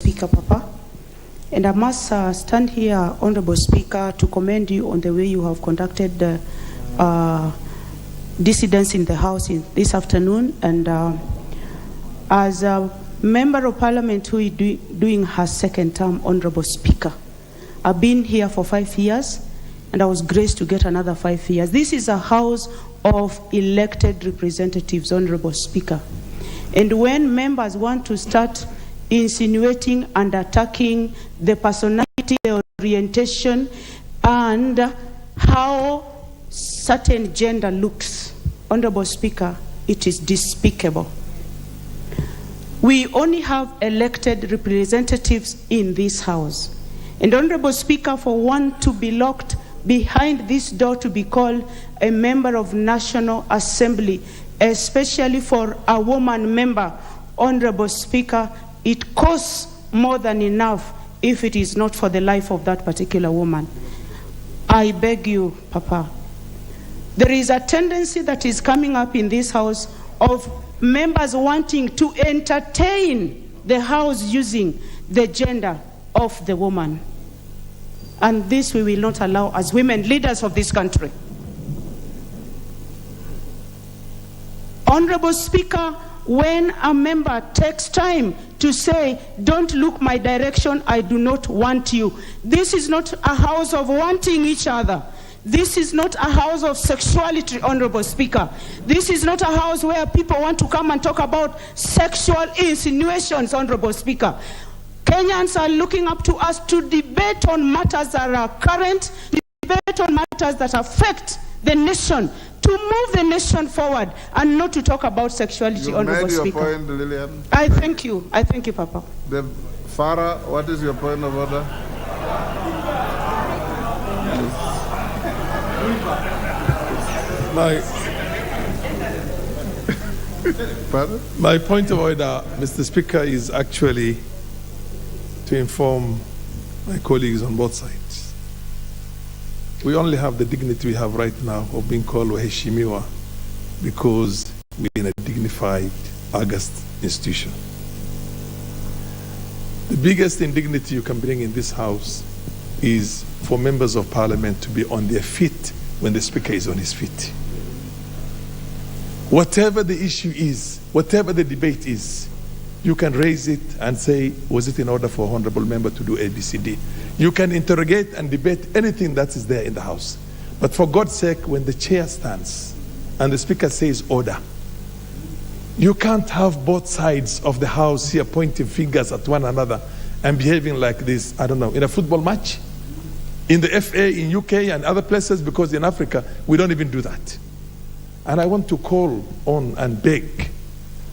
Speaker, Papa. And I must stand here, Honorable Speaker, to commend you on the way you have conducted the dissidents in the House this afternoon. And as a Member of Parliament who is doing her second term, Honorable Speaker, I've been here for 5 years, and I was graced to get another 5 years. This is a house of elected representatives, Honorable Speaker. And when members want to start insinuating and attacking the personality, the orientation, and how certain gender looks, Honorable Speaker, it is despicable. We only have elected representatives in this house. And Honorable Speaker, for one to be locked behind this door to be called a member of National Assembly, especially for a woman member, Honorable Speaker, it costs more than enough if it is not for the life of that particular woman. I beg you, Papa, there is a tendency that is coming up in this house of members wanting to entertain the house using the gender of the woman. And this we will not allow as women leaders of this country. Honorable Speaker, when a member takes time to say, don't look my direction, I do not want you. This is not a house of wanting each other. This is not a house of sexuality, Honorable Speaker. This is not a house where people want to come and talk about sexual insinuations, Honorable Speaker. Kenyans are looking up to us to debate on matters that are current, debate on matters that affect the nation, to move the nation forward, and not to talk about sexuality, Honorable Speaker. You made your point, Lillian. I thank you. I thank you, Papa. Farah, what is your point of order? My point of order, Mr. Speaker, is actually to inform my colleagues on both sides. We only have the dignity we have right now of being called Waheshimiwa because we're in a dignified, august institution. The biggest indignity you can bring in this house is for members of parliament to be on their feet when the speaker is on his feet. Whatever the issue is, whatever the debate is, you can raise it and say, was it in order for honorable member to do ABCD? You can interrogate and debate anything that is there in the house. But for God's sake, when the chair stands and the speaker says order, you can't have both sides of the house here pointing fingers at one another and behaving like this, I don't know, in a football match, in the FA, in UK and other places, because in Africa, we don't even do that. And I want to call on and beg,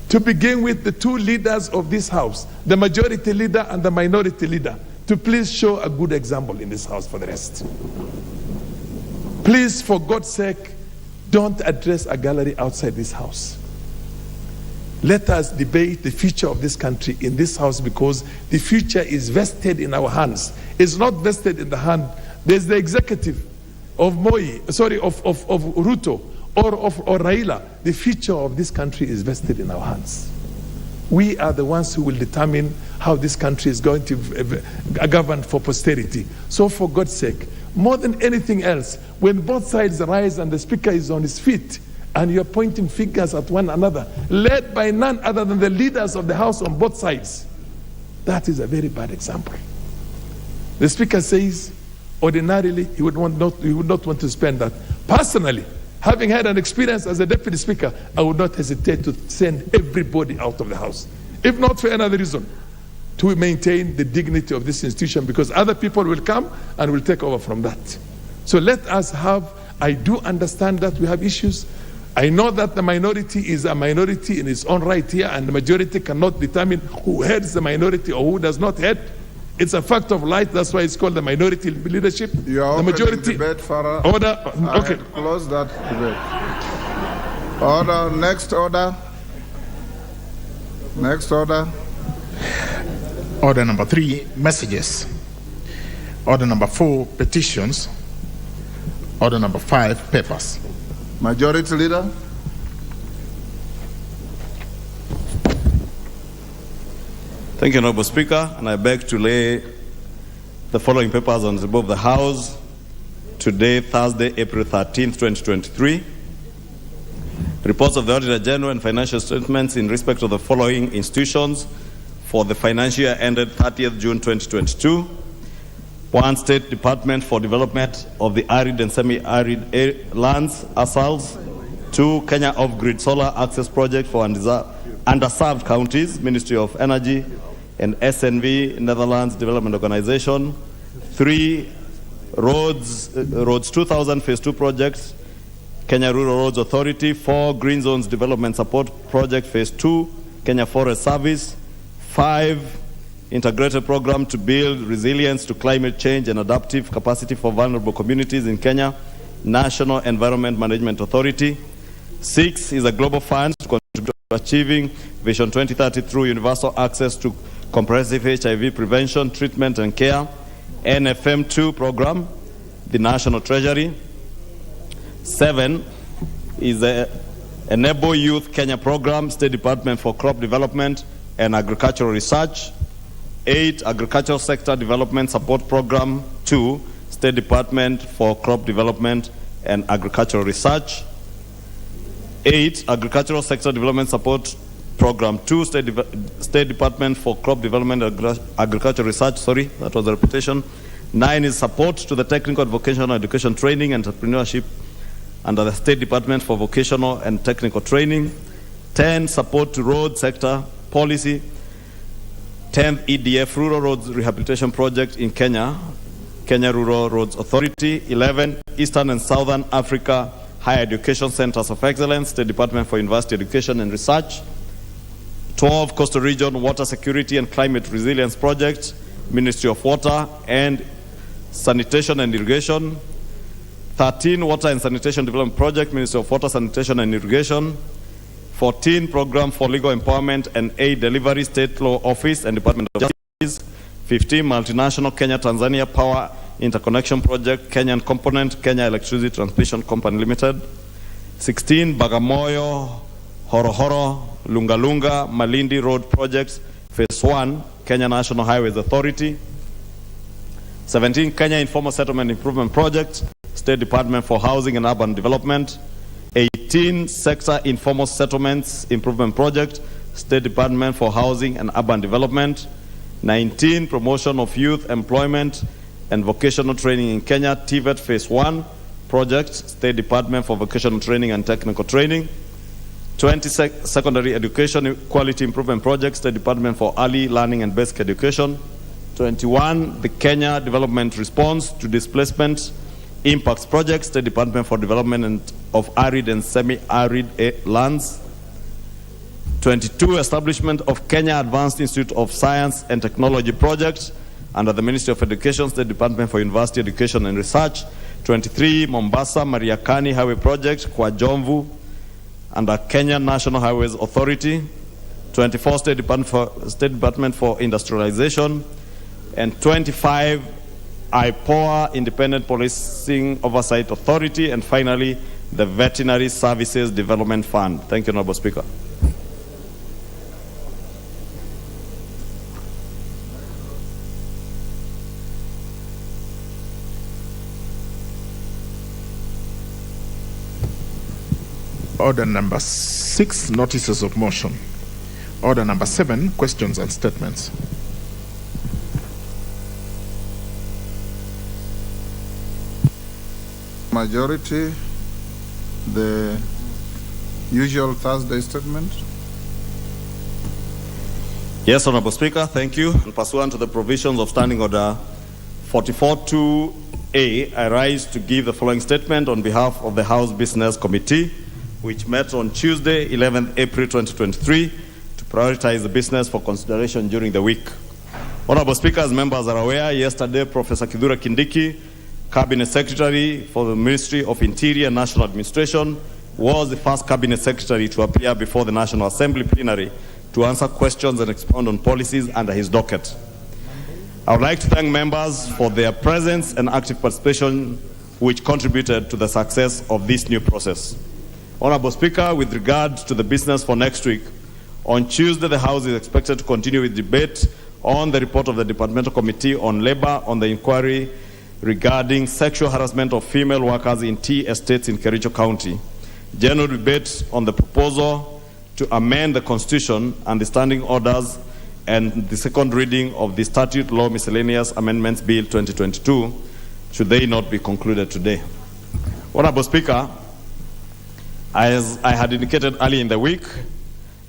to begin with the two leaders of this house, the majority leader and the minority leader, to please show a good example in this house for the rest. Please, for God's sake, don't address a gallery outside this house. Let us debate the future of this country in this house, because the future is vested in our hands. It's not vested in the hand. There's the executive of Ruto or Raila. The future of this country is vested in our hands. We are the ones who will determine how this country is going to govern for posterity. So for God's sake, more than anything else, when both sides rise and the speaker is on his feet and you're pointing fingers at one another, led by none other than the leaders of the house on both sides, that is a very bad example. The speaker says ordinarily he would not want to spend that. Personally, having had an experience as a deputy speaker, I would not hesitate to send everybody out of the house, if not for another reason, to maintain the dignity of this institution, because other people will come and will take over from that. So let us have, I do understand that we have issues. I know that the minority is a minority in its own right here, and the majority cannot determine who heads the minority or who does not head. It's a fact of life. That's why it's called the minority leadership. You are the majority debate, Farah. Order. Okay. Close that debate. Order. Next order. Next order. Order number 3, messages. Order number 4, petitions. Order number 5, papers. Majority Leader. Thank you, Honorable Speaker, and I beg to lay the following papers on the table of the House today, Thursday, April 13th, 2023. Reports of the Auditor General and financial statements in respect of the following institutions for the financial year ended 30th June 2022. 1. State Department for Development of the Arid and Semi-Arid Lands, ASALs. 2. Kenya Off-Grid Solar Access Project for underserved counties, Ministry of Energy and SNV, Netherlands Development Organization. 3. Roads 2000 Phase 2 projects, Kenya Rural Roads Authority. 4. Green Zones Development Support Project Phase 2, Kenya Forest Service. 5. Integrated program to build resilience to climate change and adaptive capacity for vulnerable communities in Kenya, National Environment Management Authority. 6 is a global fund to contribute to achieving Vision 2030 through universal access to comprehensive HIV prevention, treatment and care, NFM2 program, the National Treasury. 7 is the Enable Youth Kenya program, State Department for Crop Development and Agricultural Research. 8, Agricultural Sector Development Support Program 2, State Department for Crop Development and Agricultural Research. 8, Agricultural Sector Development Support Program 2, State Department for Crop Development and Agricultural Research. Sorry, that was the repetition. 9 is support to the technical and vocational education training and entrepreneurship under the State Department for Vocational and Technical Training. 10, support to road sector policy. 10th EDF Rural Roads Rehabilitation Project in Kenya, Kenya Rural Roads Authority. 11, Eastern and Southern Africa Higher Education Centers of Excellence, State Department for University Education and Research. 12, Coastal Region Water Security and Climate Resilience Project, Ministry of Water and Sanitation and Irrigation. 13, Water and Sanitation Development Project, Ministry of Water, Sanitation and Irrigation. 14, Program for Legal Empowerment and Aid Delivery, State Law Office and Department of Justice. 15, Multinational Kenya-Tanzania Power Interconnection Project, Kenyan Component, Kenya Electricity Transmission Company Limited. 16, Bagamoyo, Horohoro, Lungalunga, Malindi Road Projects, Phase 1, Kenya National Highways Authority. 17, Kenya Informal Settlement Improvement Project, State Department for Housing and Urban Development. 18, Sector Informal Settlements Improvement Project, State Department for Housing and Urban Development. 19, Promotion of Youth Employment and Vocational Training in Kenya, TVET Phase 1 Project, State Department for Vocational Training and Technical Training. 20, Secondary Education Quality Improvement Project, State Department for Early Learning and Basic Education. 21, the Kenya Development Response to Displacement Impacts Project, State Department for Development of Arid and Semi-Arid Lands. 22, Establishment of Kenya Advanced Institute of Science and Technology Project under the Ministry of Education, State Department for University Education and Research. 23, Mombasa Mariakani Highway Project, Kwa Jomvu, under Kenya National Highways Authority. 24, State Department for Industrialization. And 25, IPOA, Independent Policing Oversight Authority, and finally, the Veterinary Services Development Fund. Thank you, Honorable Speaker. Order number 6, notices of motion. Order number 7, questions and statements. Majority, the usual Thursday statement. Yes, Honorable Speaker, thank you. And pursuant to the provisions of Standing Order 44.2a, I rise to give the following statement on behalf of the House Business Committee, which met on Tuesday, 11th April 2023, to prioritize the business for consideration during the week. Honorable Speaker, as members are aware, yesterday Professor Kithure Kindiki, Cabinet Secretary for the Ministry of Interior and National Administration, was the first Cabinet Secretary to appear before the National Assembly plenary to answer questions and expound on policies under his docket. I would like to thank members for their presence and active participation, which contributed to the success of this new process. Honorable Speaker, with regard to the business for next week, on Tuesday, the House is expected to continue with debate on the report of the Departmental Committee on Labor on the inquiry regarding sexual harassment of female workers in tea estates in Kericho County. General debate on the proposal to amend the Constitution and the standing orders and the second reading of the Statute Law Miscellaneous Amendments Bill 2022, should they not be concluded today. Honorable Speaker, as I had indicated earlier in the week,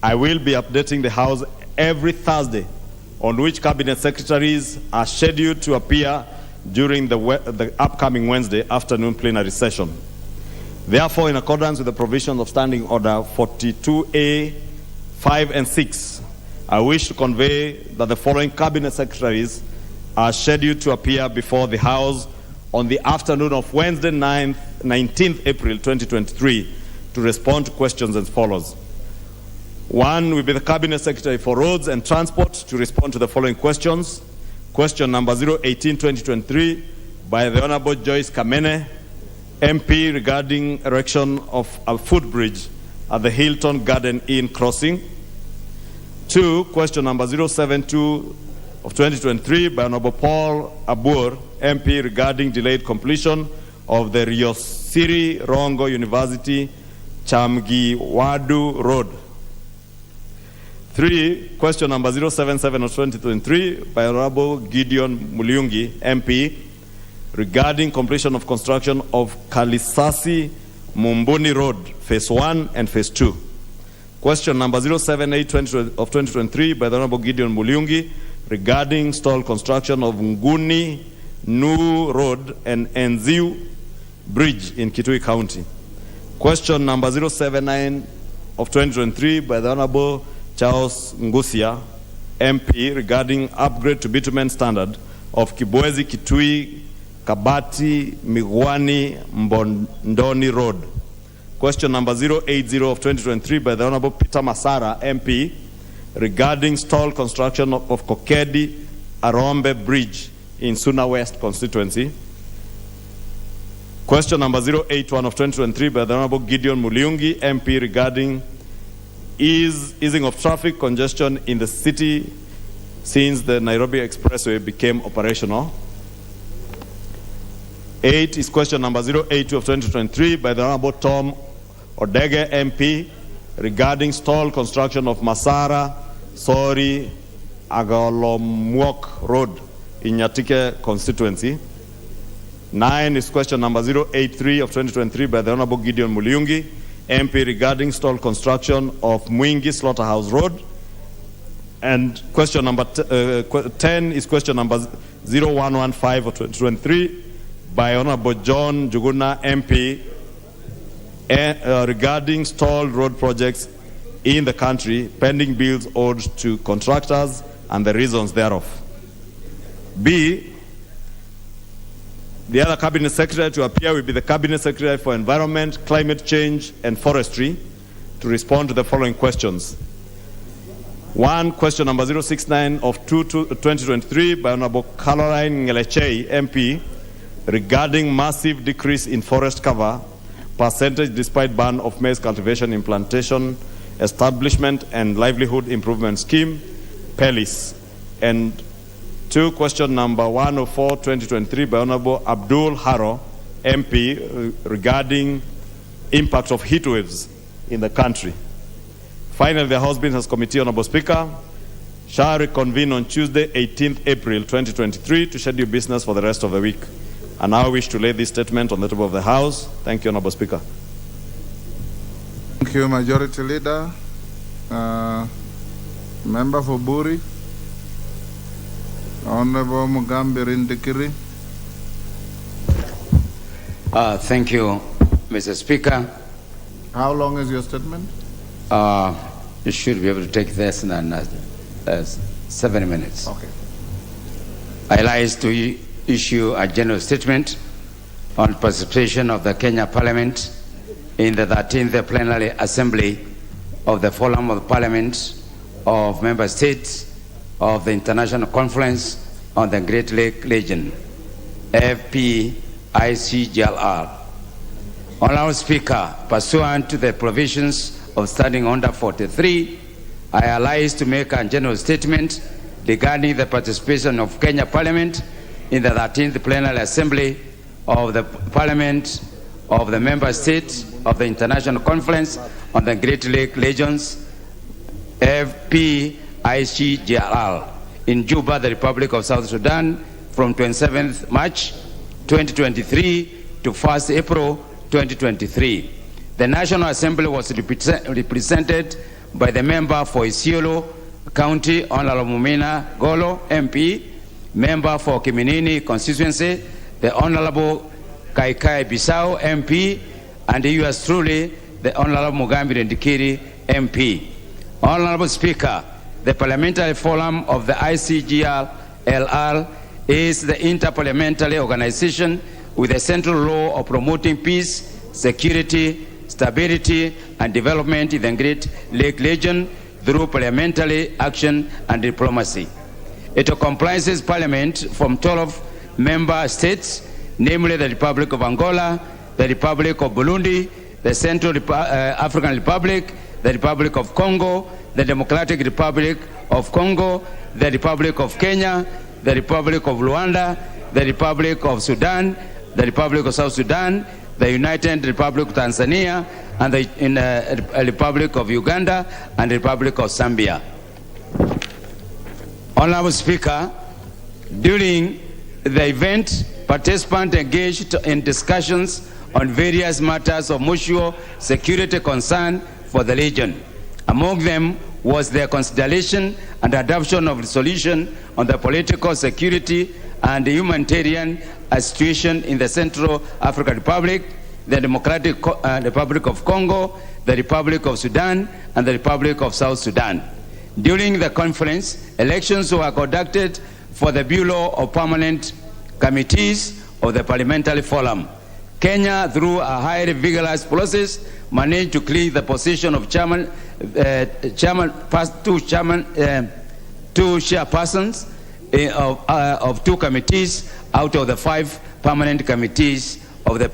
I will be updating the House every Thursday on which Cabinet Secretaries are scheduled to appear during the upcoming Wednesday afternoon plenary session. Therefore, in accordance with the provisions of Standing Order 42A, 5 and 6, I wish to convey that the following Cabinet Secretaries are scheduled to appear before the House on the afternoon of Wednesday, 19th April 2023, to respond to questions as follows. One will be the Cabinet Secretary for Roads and Transport to respond to the following questions. Question number 018-2023 by the Honorable Joyce Kamene, MP, regarding erection of a footbridge at the Hilton Garden Inn crossing. 2, question number 072 of 2023 by Honorable Paul Abur, MP, regarding delayed completion of the Riosiri Rongo University Chamgiwadu Road. 3, question number 077 of 2023 by Honorable Gideon Muliungi, MP, regarding completion of construction of Kalisasi Mumbuni Road, Phase 1 and Phase 2. Question number 078 of 2023 by the Honorable Gideon Muliungi, regarding stall construction of Nguni Nu Road and Enziu Bridge in Kitui County. Question number 079 of 2023 by the Honorable Charles Ngusia, MP, regarding upgrade to bitumen standard of Kibwezi Kitui Kabati Migwani Mbondoni Road. Question number 080 of 2023 by the Honorable Peter Masara, MP, regarding stall construction of Kokedi Arombe Bridge in Suna West constituency. Question number 081 of 2023 by the Honorable Gideon Muliungi, MP, regarding easing of traffic congestion in the city since the Nairobi Expressway became operational. 8 is question number 082 of 2023 by the Honorable Tom Odege, MP, regarding stall construction of Masara Sori Agolomwok Road in Nyatike constituency. 9 is question number 083 of 2023 by the Honorable Gideon Muliungi, MP, regarding stall construction of Mwingi Slaughterhouse Road. And question number 10 is question number 0115 of 2023 by Honorable John Juguna, MP, regarding stalled road projects in the country, pending bills owed to contractors and the reasons thereof. B, the other Cabinet Secretary to appear will be the Cabinet Secretary for Environment, Climate Change and Forestry to respond to the following questions. 1, question number 069 of 2023 by Honorable Caroline Ngelechei, MP, regarding massive decrease in forest cover percentage despite ban of maize cultivation implantation establishment and livelihood improvement scheme, PELIS. And 2, question number 104, 2023 by Honorable Abdul Haro, MP, regarding impact of heat waves in the country. Finally, the House Business Committee, Honorable Speaker, shall reconvene on Tuesday, 18th April 2023 to schedule business for the rest of the week. I now wish to lay this statement on the table of the House. Thank you, Honorable Speaker. Thank you, Majority Leader. Member for Buri, Honorable Mugambi Rindikiri. Thank you, Mr. Speaker. How long is your statement? You should be able to take less than 7 minutes. Okay. I rise to issue a general statement on participation of the Kenya Parliament in the 13th Plenary Assembly of the Forum of Parliament of Member States of the International Conference on the Great Lake Region, FPICGLR. Honorable Speaker, pursuant to the provisions of Standing Order 43, I rise to make a general statement regarding the participation of Kenya Parliament in the 13th Plenary Assembly of the Parliament of the Member States of the International Conference on the Great Lake Regions, FPICGRL, in Juba, the Republic of South Sudan, from 27th March 2023 to 1st April 2023. The National Assembly was represented by the member for Isiolo County, Honorable Mumina Golo, MP, member for Kiminini constituency, the Honorable Kaikai Bissau, MP, and yours truly, the Honorable Mugambi Ndikiri, MP. Honorable Speaker, the Parliamentary Forum of the ICGLR is the interparliamentary organization with a central role of promoting peace, security, stability, and development in the Great Lake region through parliamentary action and diplomacy. It comprises parliament from 12 member states, namely the Republic of Angola, the Republic of Burundi, the Central African Republic, the Republic of Congo, the Democratic Republic of Congo, the Republic of Kenya, the Republic of Rwanda, the Republic of Sudan, the Republic of South Sudan, the United Republic of Tanzania, and the Republic of Uganda, and the Republic of Zambia. Honorable Speaker, during the event, participants engaged in discussions on various matters of mutual security concern for the region. Among them was their consideration and adoption of resolution on the political, security, and humanitarian situation in the Central African Republic, the Democratic Republic of Congo, the Republic of Sudan, and the Republic of South Sudan. During the conference, elections were conducted for the Bureau of Permanent Committees of the Parliamentary Forum. Kenya, through a highly vigorous process, managed to clear the position of two chairpersons of two committees out of the 5 permanent committees of the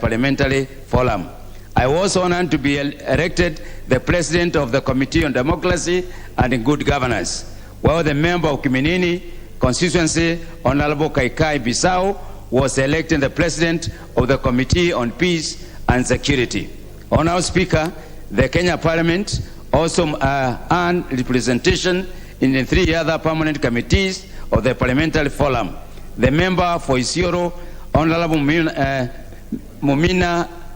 Parliamentary Forum. I was honored to be elected the president of the Committee on Democracy and Good Governance, while the member of Kiminini constituency, Honorable Kaikai Bissau, was elected the president of the Committee on Peace and Security. Honorable Speaker, the Kenya Parliament also earned representation in the 3 other permanent committees of the Parliamentary Forum. The member for Isiolo, Honorable Mumina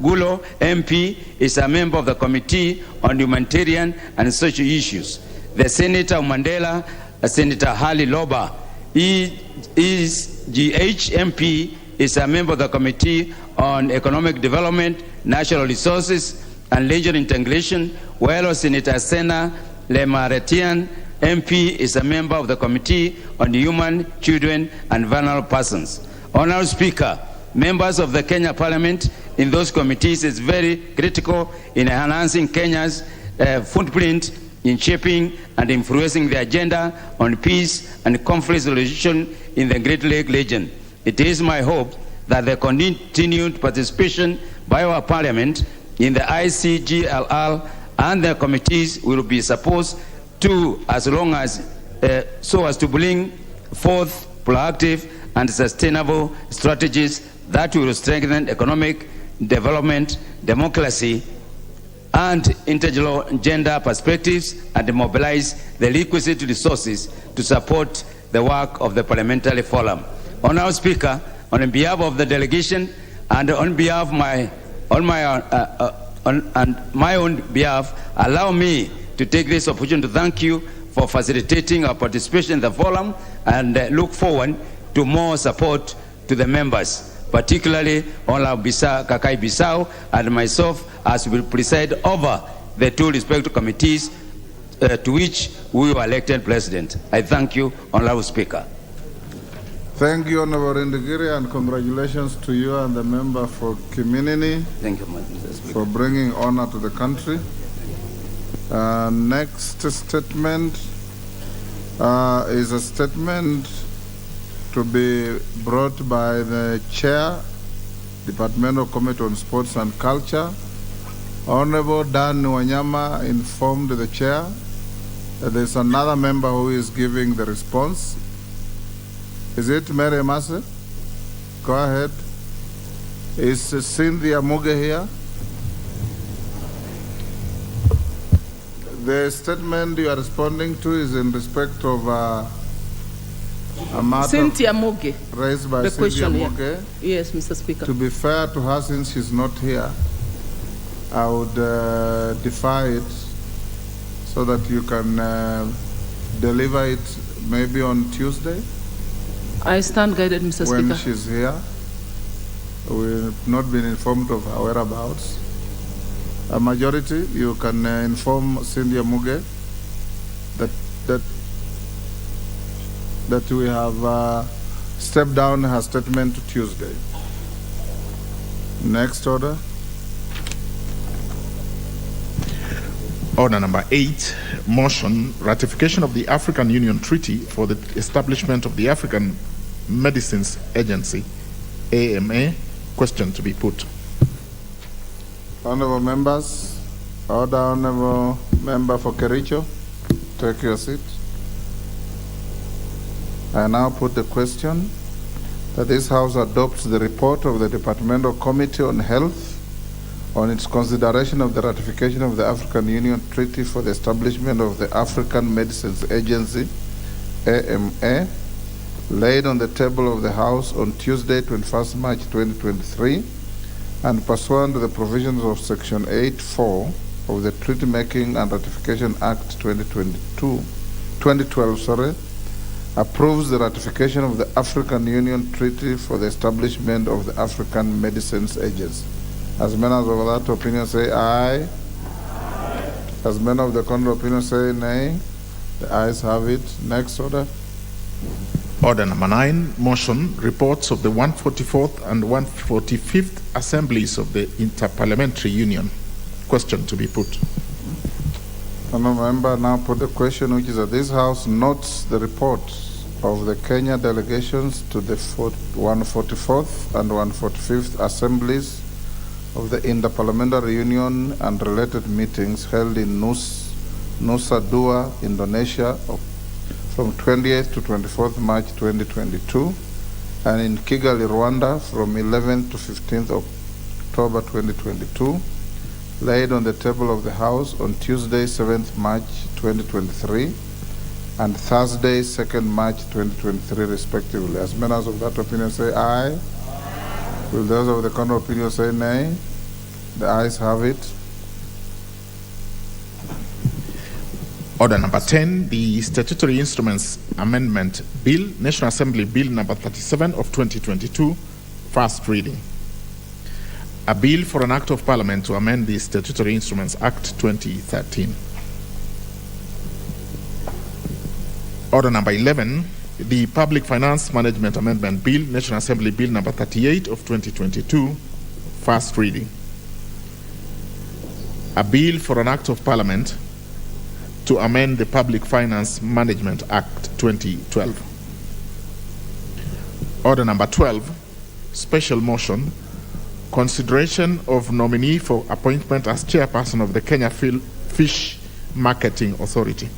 Gulo, MP, is a member of the Committee on Humanitarian and Social Issues. The Senator of Mandela, Senator Hali Loba, GH MP, is a member of the Committee on Economic Development, Natural Resources, and Regional Integration, while Senator Sena Lemaretian, MP, is a member of the Committee on Human, Children, and Vulnerable Persons. Honorable Speaker, members of the Kenya Parliament in those committees is very critical in enhancing Kenya's footprint in shaping and influencing the agenda on peace and conflict resolution in the Great Lake region. It is my hope that the continued participation by our Parliament in the ICGLR and the committees will be supposed to, as long as so as to bring forth proactive and sustainable strategies that will strengthen economic development, democracy, and intergender perspectives, and mobilize the requisite resources to support the work of the Parliamentary Forum. Honorable Speaker, on behalf of the delegation and on behalf of my own behalf, allow me to take this opportunity to thank you for facilitating our participation in the forum, and look forward to more support to the members, particularly Honorable Kakai Bissau and myself, as we preside over the 2 respective committees to which we were elected president. I thank you, Honorable Speaker. Thank you, Honorable Ndikiri, and congratulations to you and the member for Kiminini. Thank you, Mr. Speaker, for bringing honor to the country. Next statement is a statement to be brought by the Chair, Departmental Committee on Sports and Culture. Honorable Dan Wanyama informed the Chair There's another member who is giving the response. Is it Mary Masse? Go ahead. Is Cynthia Muge here? The statement you are responding to is in respect of a matter Cynthia Muge raised by the Cynthia question, Muge. yeah. Yes, Mr. Speaker. To be fair to her, since she's not here, I would defer it so that you can deliver it maybe on Tuesday I stand guided, Mr. when Speaker. she's here. We've not been informed of her whereabouts. A majority, you can inform Cynthia Muge that we have stepped down her statement to Tuesday. Next order. Order number 8, motion, ratification of the African Union Treaty for the establishment of the African Medicines Agency, AMA. Question to be put. Honorable members, order Honorable Member for Kericho, take your seat. I now put the question that this House adopts the report of the Departmental Committee on Health on its consideration of the ratification of the African Union Treaty for the establishment of the African Medicines Agency, AMA, laid on the table of the House on Tuesday, 21st March 2023, and pursuant to the provisions of Section 8(4) of the Treaty Making and Ratification Act 2012, approves the ratification of the African Union Treaty for the establishment of the African Medicines Agency. As members of that opinion say aye. As members of the contrary opinion say nay. The ayes have it. Next order. Order number 9, motion, reports of the 144th and 145th Assemblies of the Interparliamentary Union. Question to be put. Honourable member now put the question, which is that this House notes the reports of the Kenya delegations to the 144th and 145th Assemblies of the Interparliamentary Union and related meetings held in Nusa Dua, Indonesia, from 28th to 24th March 2022, and in Kigali, Rwanda, from 11th to 15th October 2022, laid on the table of the House on Tuesday, 7th March 2023, and Thursday, 2nd March 2023, respectively. As members of that opinion say aye. Will those of the contrary opinion say nay? The ayes have it. Order number 10, the Statutory Instruments Amendment Bill, National Assembly Bill number 37 of 2022, first reading. A bill for an Act of Parliament to amend the Statutory Instruments Act 2013. Order number 11, the Public Finance Management Amendment Bill, National Assembly Bill number 38 of 2022, first reading. A bill for an Act of Parliament to amend the Public Finance Management Act 2012. Order number 12, special motion, consideration of nominee for appointment as chairperson of the Kenya Fish Marketing Authority.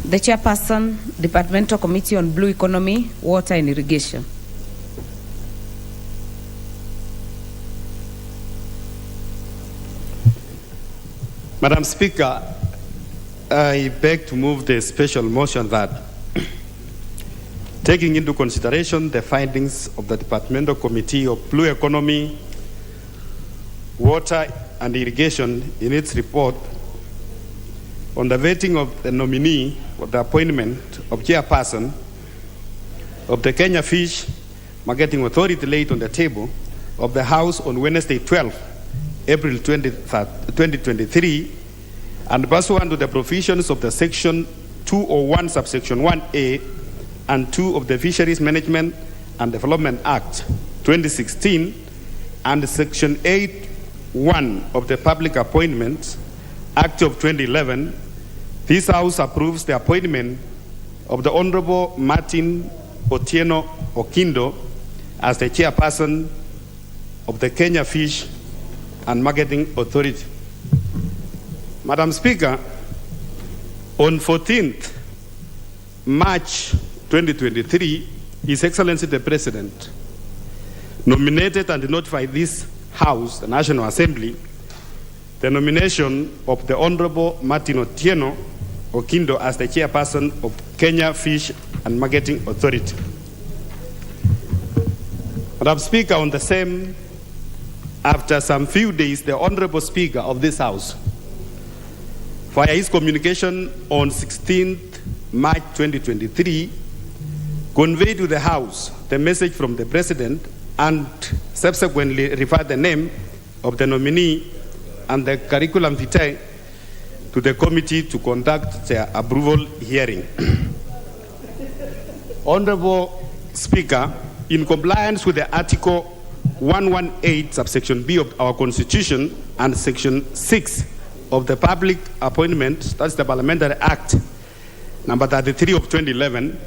The Chairperson, Departmental Committee on Blue Economy, Water and Irrigation. Madam Speaker, I beg to move the special motion that, taking into consideration the findings of the Departmental Committee of Blue Economy, Water and Irrigation in its report on the vetting of the nominee for the appointment of chairperson of the Kenya Fish Marketing Authority laid on the table of the House on Wednesday, 12 April 2023, and pursuant to the provisions of the Section 201, subsection 1A and 2 of the Fisheries Management and Development Act 2016, and Section 8(1) of the Public Appointments Act of 2011, this House approves the appointment of the Honorable Martin Otieno Okindo as the chairperson of the Kenya Fish and Marketing Authority. Madam Speaker, on 14th March 2023, His Excellency the President nominated and notified this House, the National Assembly, the nomination of the Honorable Martin Otieno Okindo as the chairperson of Kenya Fish and Marketing Authority. Madam Speaker, on the same, after some few days, the Honorable Speaker of this House, via his communication on 16th March 2023, conveyed to the House the message from the President and subsequently referred the name of the nominee and the curriculum vitae to the committee to conduct their approval hearing. Honorable Speaker, in compliance with the Article 118, subsection B of our Constitution and Section 6 of the Public Appointment, that's the Parliamentary Act, number 33 of 2011,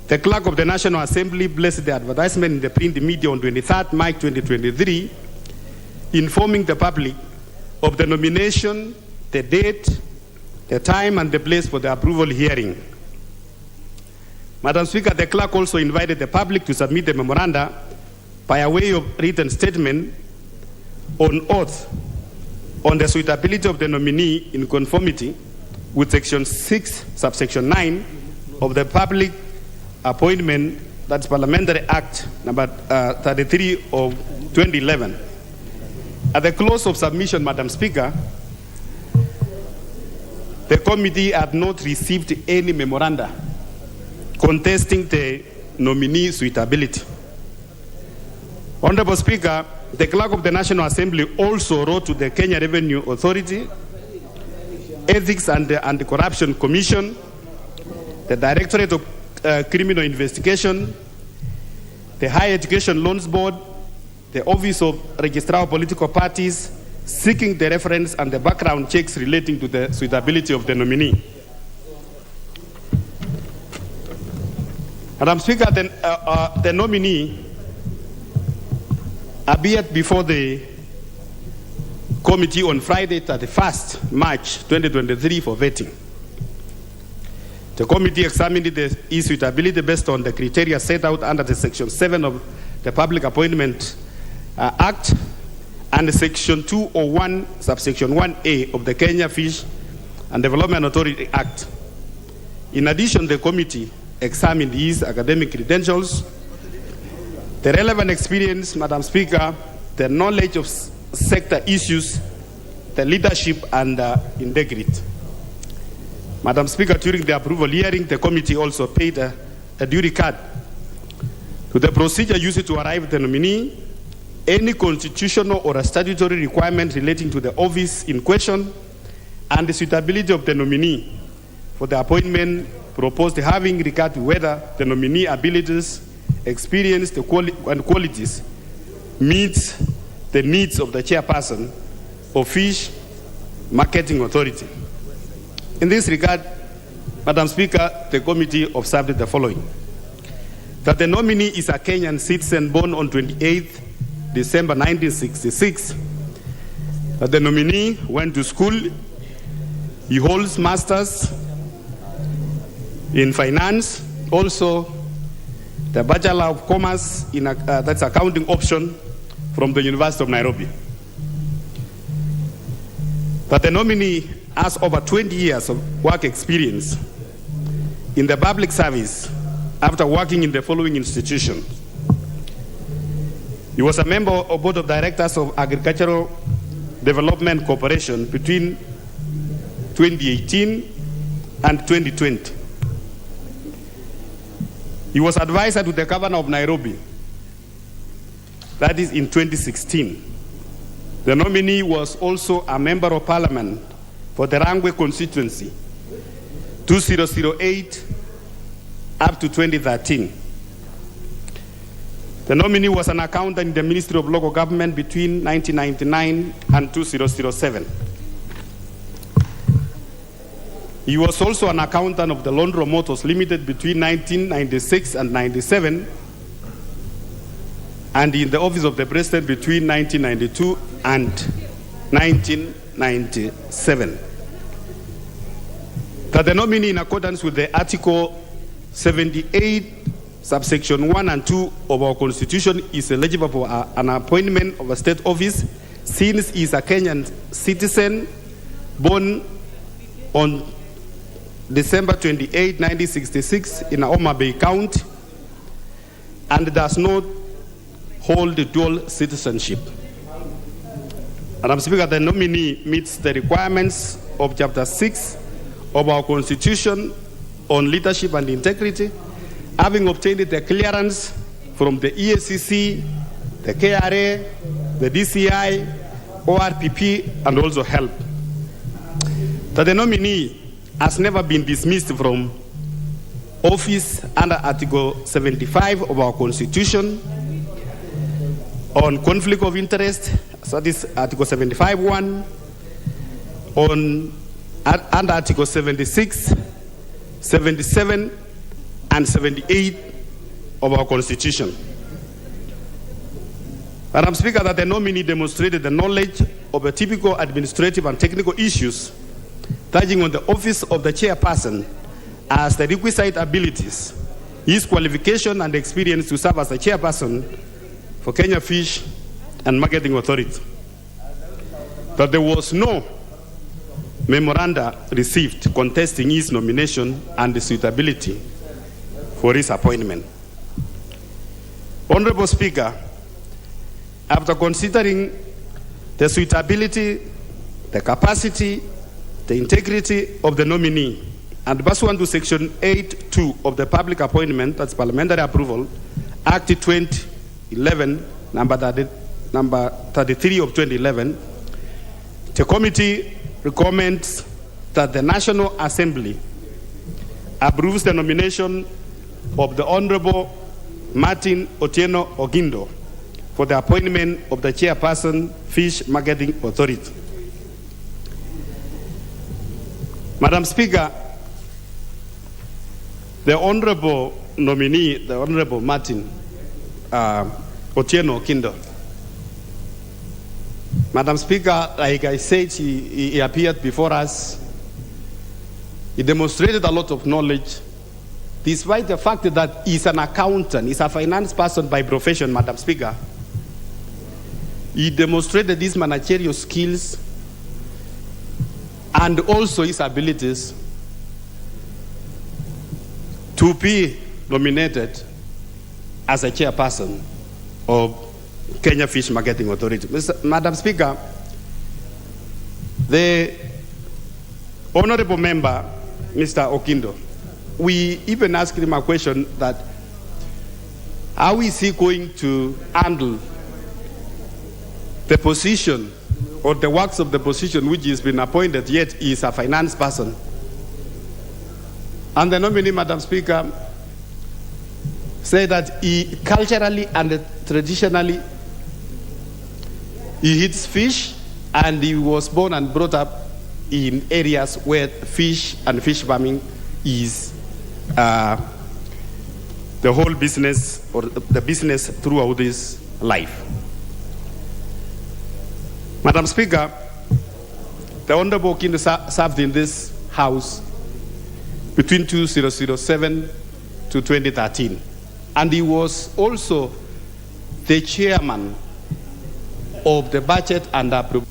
the Clerk of the National Assembly placed the advertisement in the print media on 23rd March 2023, informing the public of the nomination, the date, the time, and the place for the approval hearing. Madam Speaker, the Clerk also invited the public to submit the memoranda by a way of written statement on oath on the suitability of the nominee in conformity with Section 6, subsection 9 of the Public Appointment, that's Parliamentary Act number 33 of 2011. At the close of submission, Madam Speaker, the committee had not received any memoranda contesting the nominee suitability. Honorable Speaker, the Clerk of the National Assembly also wrote to the Kenya Revenue Authority, Ethics and Anti-Corruption Commission, the Directorate of Criminal Investigation, the Higher Education Loans Board, the Office of Registrar of Political Parties, seeking the reference and the background checks relating to the suitability of the nominee. Madam Speaker, the nominee appeared before the committee on Friday, 31st March 2023 for vetting. The committee examined his suitability based on the criteria set out under the Section 7 of the Public Appointment Act and Section 201, subsection 1A of the Kenya Fish and Development Authority Act. In addition, the committee examined his academic credentials, the relevant experience, Madam Speaker, the knowledge of sector issues, the leadership and integrity. Madam Speaker, during the approval hearing, the committee also paid a due regard to the procedure used to arrive at the nominee, any constitutional or statutory requirement relating to the office in question, and the suitability of the nominee for the appointment proposed, having regard to whether the nominee abilities, experience, and qualities meets the needs of the chairperson of Fish Marketing Authority. In this regard, Madam Speaker, the committee observed the following: that the nominee is a Kenyan citizen born on 28th December 1966, that the nominee went to school, he holds masters in finance, also the Bachelor of Commerce in that's accounting option from the University of Nairobi. That the nominee has over 20 years of work experience in the public service after working in the following institutions. He was a member of Board of Directors of Agricultural Development Corporation between 2018 and 2020. He was advisor to the Governor of Nairobi, that is in 2016. The nominee was also a member of Parliament for the Rangwe constituency, 2008 up to 2013. The nominee was an accountant in the Ministry of Local Government between 1999 and 2007. He was also an accountant of the Londro Motors Limited between 1996 and 97, and in the office of the President between 1992 and 1997. That the nominee, in accordance with the Article 78, subsection 1 and 2 of our Constitution, is eligible for an appointment of a state office since he is a Kenyan citizen born on December 28, 1966 in Homa Bay County and does not hold dual citizenship. Madam Speaker, the nominee meets the requirements of Chapter 6 of our Constitution on leadership and integrity, having obtained the clearance from the EACC, the KRA, the DCI, ORPP, and also HELP. That the nominee has never been dismissed from office under Article 75 of our Constitution on conflict of interest, so this Article 75(1), under Article 76, 77, and 78 of our Constitution. Madam Speaker, that the nominee demonstrated the knowledge of the typical administrative and technical issues touching on the office of the chairperson as the requisite abilities, his qualification and experience to serve as the chairperson for Kenya Fish and Marketing Authority. That there was no memoranda received contesting his nomination and the suitability for his appointment. Honorable Speaker, after considering the suitability, the capacity, the integrity of the nominee, and pursuant to Section 8(2) of the Public Appointment, that's Parliamentary Approval, Act 2011, number 33 of 2011, the committee recommends that the National Assembly approves the nomination of the Honorable Martin Otieno Ogindo for the appointment of the chairperson, Fish Marketing Authority. Madam Speaker, the Honorable nominee, the Honorable Martin Otieno Ogindo. Madam Speaker, like I said, he appeared before us. He demonstrated a lot of knowledge, despite the fact that he's an accountant, he's a finance person by profession, Madam Speaker. He demonstrated his managerial skills and also his abilities to be nominated as a chairperson of Kenya Fish Marketing Authority. Madam Speaker, the honorable member, Mr. Ogindo, we even asked him a question that how is he going to handle the position or the works of the position which he's been appointed, yet he is a finance person. And the nominee, Madam Speaker, said that he culturally and traditionally he eats fish, and he was born and brought up in areas where fish and fish farming is the whole business or the business throughout his life. Madam Speaker, the Honorable Ogindo served in this House between 2007 to 2013, and he was also the chairman of the Budget and Appropriation.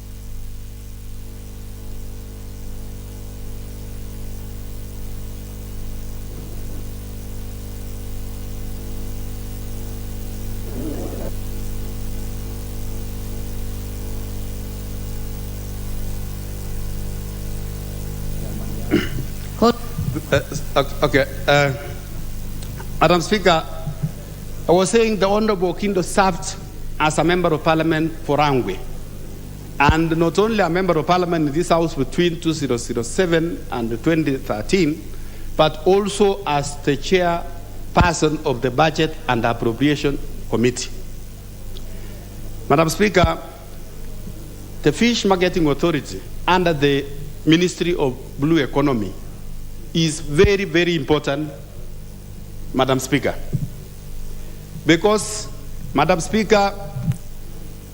Madam Speaker, I was saying the Honorable Ogindo served as a member of Parliament for Rangwe, and not only a member of Parliament in this House between 2007 and 2013, but also as the chairperson of the Budget and Appropriation Committee. Madam Speaker, the Fish Marketing Authority under the Ministry of Blue Economy is very, very important, Madam Speaker. Because, Madam Speaker,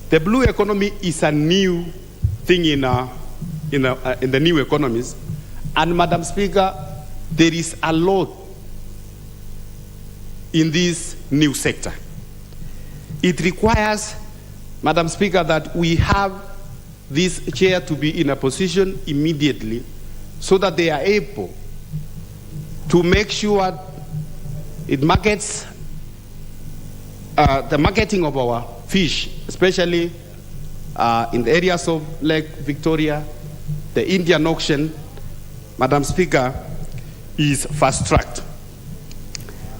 the blue economy is a new thing in the new economies. And, Madam Speaker, there is a lot in this new sector. It requires, Madam Speaker, that we have this chair to be in a position immediately so that they are able to make sure it markets the marketing of our fish, especially in the areas of Lake Victoria, the Indian auction, Madam Speaker, is fast-tracked.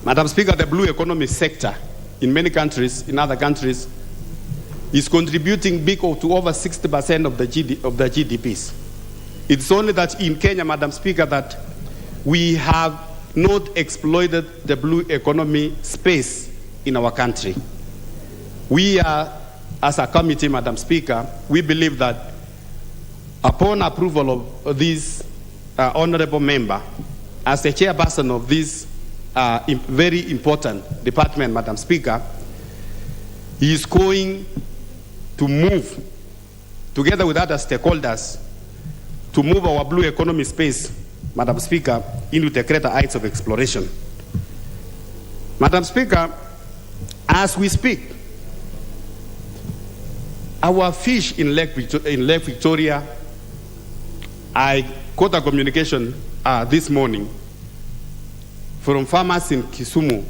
Madam Speaker, the blue economy sector in many countries, in other countries, is contributing big to over 60% of the GDPs. It's only that in Kenya, Madam Speaker, that we have not exploited the blue economy space in our country. We are, as a committee, Madam Speaker, we believe that upon approval of this honorable member, as the chairperson of this very important department, Madam Speaker, he is going to move, together with other stakeholders, to move our blue economy space, Madam Speaker, into the greater heights of exploration. Madam Speaker, as we speak, our fish in Lake Victoria, I got a communication this morning from farmers in Kisumu.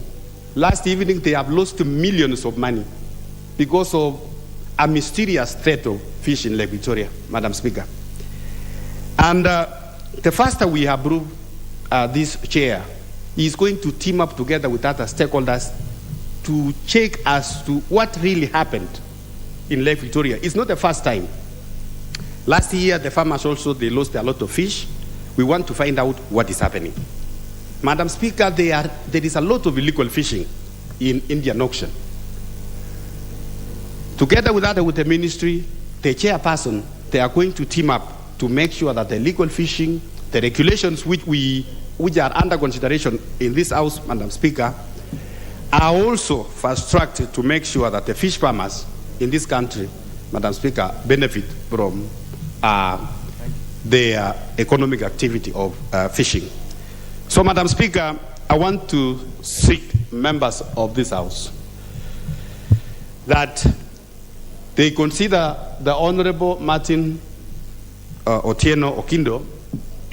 Last evening, they have lost millions of money because of a mysterious threat of fish in Lake Victoria, Madam Speaker. And the faster we approve this chair, is going to team up together with other stakeholders to check as to what really happened in Lake Victoria. It's not the first time. Last year, the farmers also, they lost a lot of fish. We want to find out what is happening. Madam Speaker, there is a lot of illegal fishing in Indian auction. Together with the ministry, the chairperson, they are going to team up to make sure that the illegal fishing, the regulations which are under consideration in this House, Madam Speaker, are also fast-tracked to make sure that the fish farmers in this country, Madam Speaker, benefit from their economic activity of fishing. So, Madam Speaker, I want to seek members of this House that they consider the Honorable Martin Otieno Okindo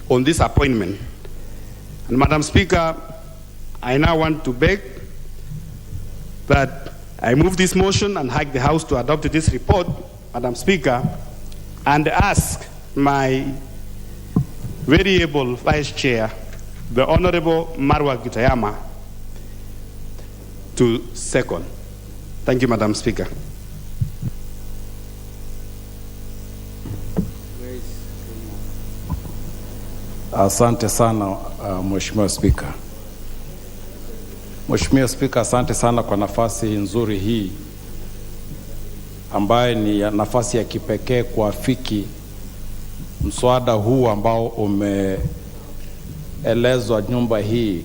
on this appointment. And, Madam Speaker, I now want to beg that I move this motion and ask the House to adopt this report, Madam Speaker, and ask my very able Vice Chair, the Honorable Marwa Gitayama, to second. Thank you, Madam Speaker. Asante sana Mheshimiwa Spika. Mheshimiwa Spika, asante sana kwa nafasi nzuri hii ambaye ni nafasi ya kipekee kuafiki mswada huu ambao umeelezwa nyumba hii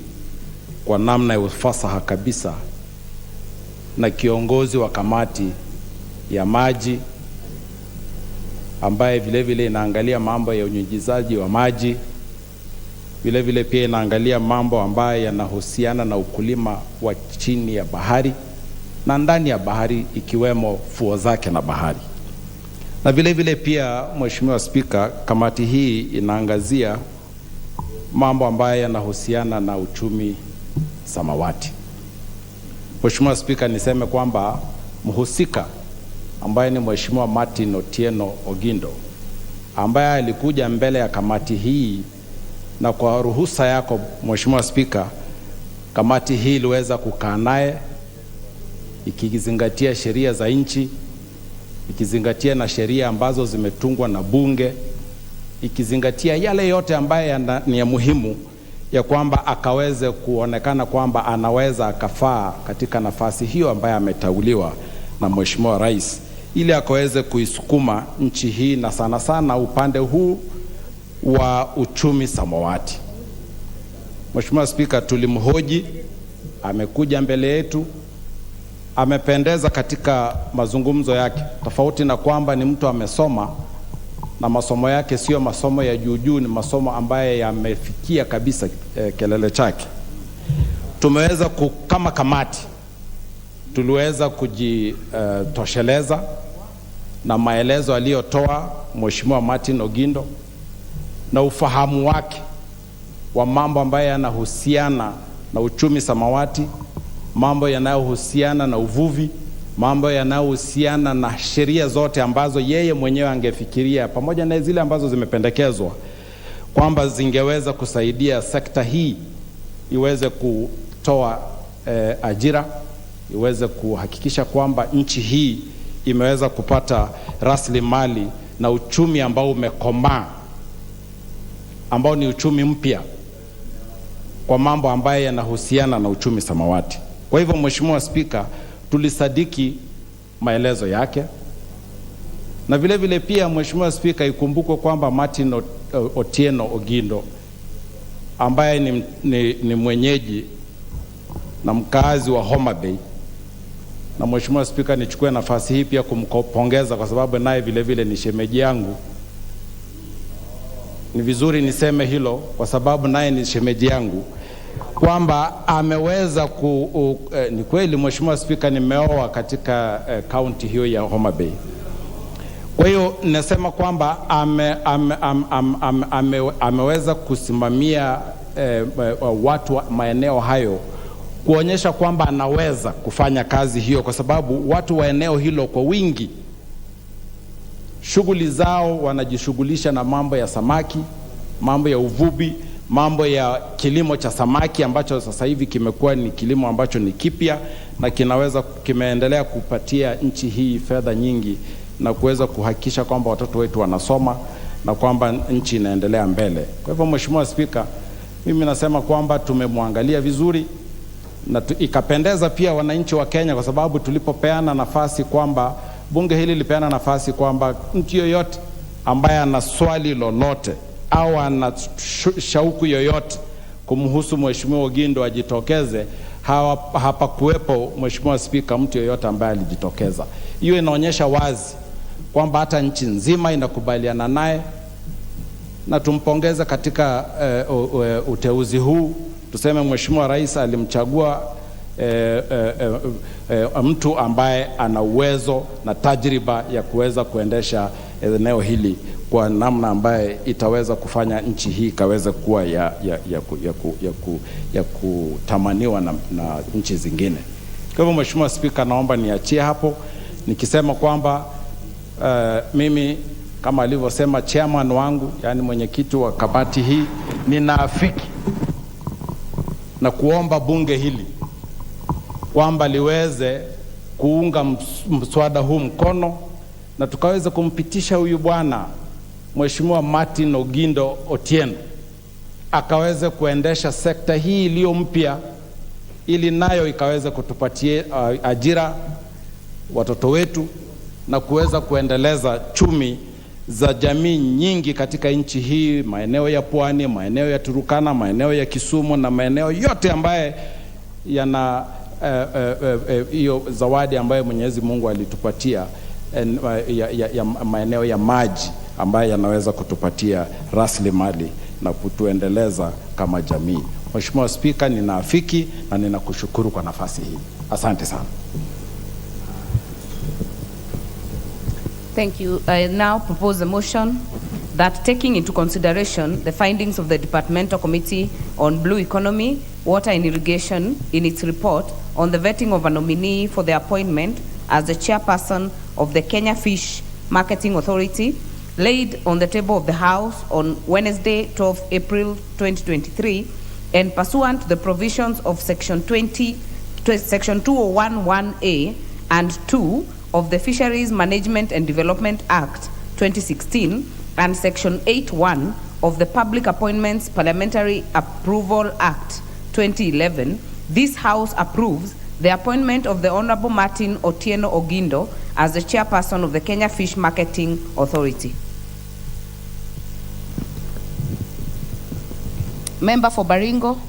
kwa namna ya ufasaha kabisa na kiongozi wa kamati ya maji ambaye vile vile inaangalia mambo ya unyunyizaji wa maji, vile vile pia inaangalia mambo ambayo yanahusiana na ukulima wa chini ya bahari na ndani ya bahari ikiwemo fuo zake na bahari. Na vile vile pia Mheshimiwa Spika, kamati hii inaangazia mambo ambayo yanahusiana na uchumi samawati. Mheshimiwa Spika, niseme kwamba mhusika ambaye ni Mheshimiwa Martin Otieno Ogindo ambaye alikuja mbele ya kamati hii, na kwa ruhusa yako Mheshimiwa Spika, kamati hii iliweza kukaa naye ikizingatia sheria za nchi, ikizingatia na sheria ambazo zimetungwa na bunge, ikizingatia yale yote ambaye ni ya muhimu ya kwamba akaweze kuonekana kwamba anaweza akafaa katika nafasi hiyo ambaye ameteuliwa na Mheshimiwa Rais, ili akaweze kuisukuma nchi hii na sana sana upande huu wa uchumi samawati. Mheshimiwa Spika, tulimhoji, amekuja mbele yetu, amependeza katika mazungumzo yake, tofauti na kwamba ni mtu amesoma na masomo yake sio masomo ya juu, ni masomo ambaye yamefikia kabisa kelele chake. Tumeweza kama kamati tuliweza kujitosheleza na maelezo aliyotoa Mheshimiwa Martin Ogindo na ufahamu wake wa mambo ambayo yanahusiana na uchumi samawati, mambo yanayohusiana na uvuvi, mambo yanayohusiana na sheria zote ambazo yeye mwenyewe angefikiria pamoja na zile ambazo zimependekezwa kwamba zingeweza kusaidia sekta hii iweze kutoa ajira, iweze kuhakikisha kwamba nchi hii imeweza kupata rasilimali na uchumi ambao umekomaa, ambao ni uchumi mpya kwa mambo ambayo yanahusiana na uchumi samawati. Kwa hivyo Mheshimiwa Spika, tulisadiki maelezo yake, na vile vile pia Mheshimiwa Spika, ikumbukwe kwamba Martin Otieno Ogindo ambaye ni mwenyeji na mkazi wa Homa Bay, na Mheshimiwa Spika, nichukue nafasi hii pia kumpongeza kwa sababu naye vile vile ni shemeji yangu. Ni vizuri niseme hilo kwa sababu naye ni shemeji yangu, kwamba ameweza ni kweli Mheshimiwa Spika, nimeoa katika kaunti hiyo ya Homa Bay. Kwa hiyo nasema kwamba ameweza kusimamia watu wa maeneo hayo, kuonyesha kwamba anaweza kufanya kazi hiyo, kwa sababu watu wa eneo hilo kwa wingi shughuli zao wanajishughulisha na mambo ya samaki, mambo ya uvuvi, mambo ya kilimo cha samaki ambacho sasa hivi kimekuwa ni kilimo ambacho ni kipya na kimeendelea kupatia nchi hii fedha nyingi na kuweza kuhakikisha kwamba watoto wetu wanasoma na kwamba nchi inaendelea mbele. Kwa hivyo Mheshimiwa Spika, mimi nasema kwamba tumemwangalia vizuri na ikapendeza pia wananchi wa Kenya, kwa sababu tulipopeana nafasi kwamba bunge hili lipeana nafasi kwamba mtu yoyote ambaye ana swali lolote au ana shauku yoyote kumhusu Mheshimiwa Ogindo ajitokeze, hapa kuwepo Mheshimiwa Spika mtu yoyote ambaye alijitokeza. Hiyo inaonyesha wazi kwamba hata nchi nzima inakubaliana naye, na tumpongeza katika uteuzi huu. Tuseme Mheshimiwa Rais alimchagua mtu ambaye ana uwezo na tajriba ya kuweza kuendesha eneo hili kwa namna ambaye itaweza kufanya nchi hii kaweza kuwa ya kutamaniwa na nchi zingine. Kwa hivyo Mheshimiwa Spika, naomba niachie hapo nikisema kwamba mimi kama alivyosema chairman wangu, yani mwenyekiti wa kamati hii, ninaafiki na kuomba bunge hili kwamba liweze kuunga mswada huu mkono na tukaweza kumpitisha huyu bwana Mheshimiwa Martin Ogindo Otieno akaweze kuendesha sekta hii iliyo mpya, ili nayo ikaweze kutupatia ajira watoto wetu na kuweza kuendeleza chumi za jamii nyingi katika nchi hii, maeneo ya Pwani, maeneo ya Turukana, maeneo ya Kisumu na maeneo yote ambaye yana hiyo zawadi ambayo Mwenyezi Mungu alitupatia ya maeneo ya maji ambayo yanaweza kutupatia rasilimali na kutuendeleza kama jamii. Mheshimiwa Spika, ninaafiki na ninakushukuru kwa nafasi hii. Asante sana. Thank you. I now propose a motion that, taking into consideration the findings of the Departmental Committee on Blue Economy, Water and Irrigation in its report on the vetting of a nominee for the appointment as the chairperson of the Kenya Fish Marketing Authority, laid on the table of the House on Wednesday, 12 April 2023, and pursuant to the provisions of Section 201(1)(a) and 2 of the Fisheries Management and Development Act 2016 and Section 8(1) of the Public Appointments Parliamentary Approval Act 2011, this House approves the appointment of the Honorable Martin Otieno Ogindo as the chairperson of the Kenya Fish Marketing Authority. Member for Baringo.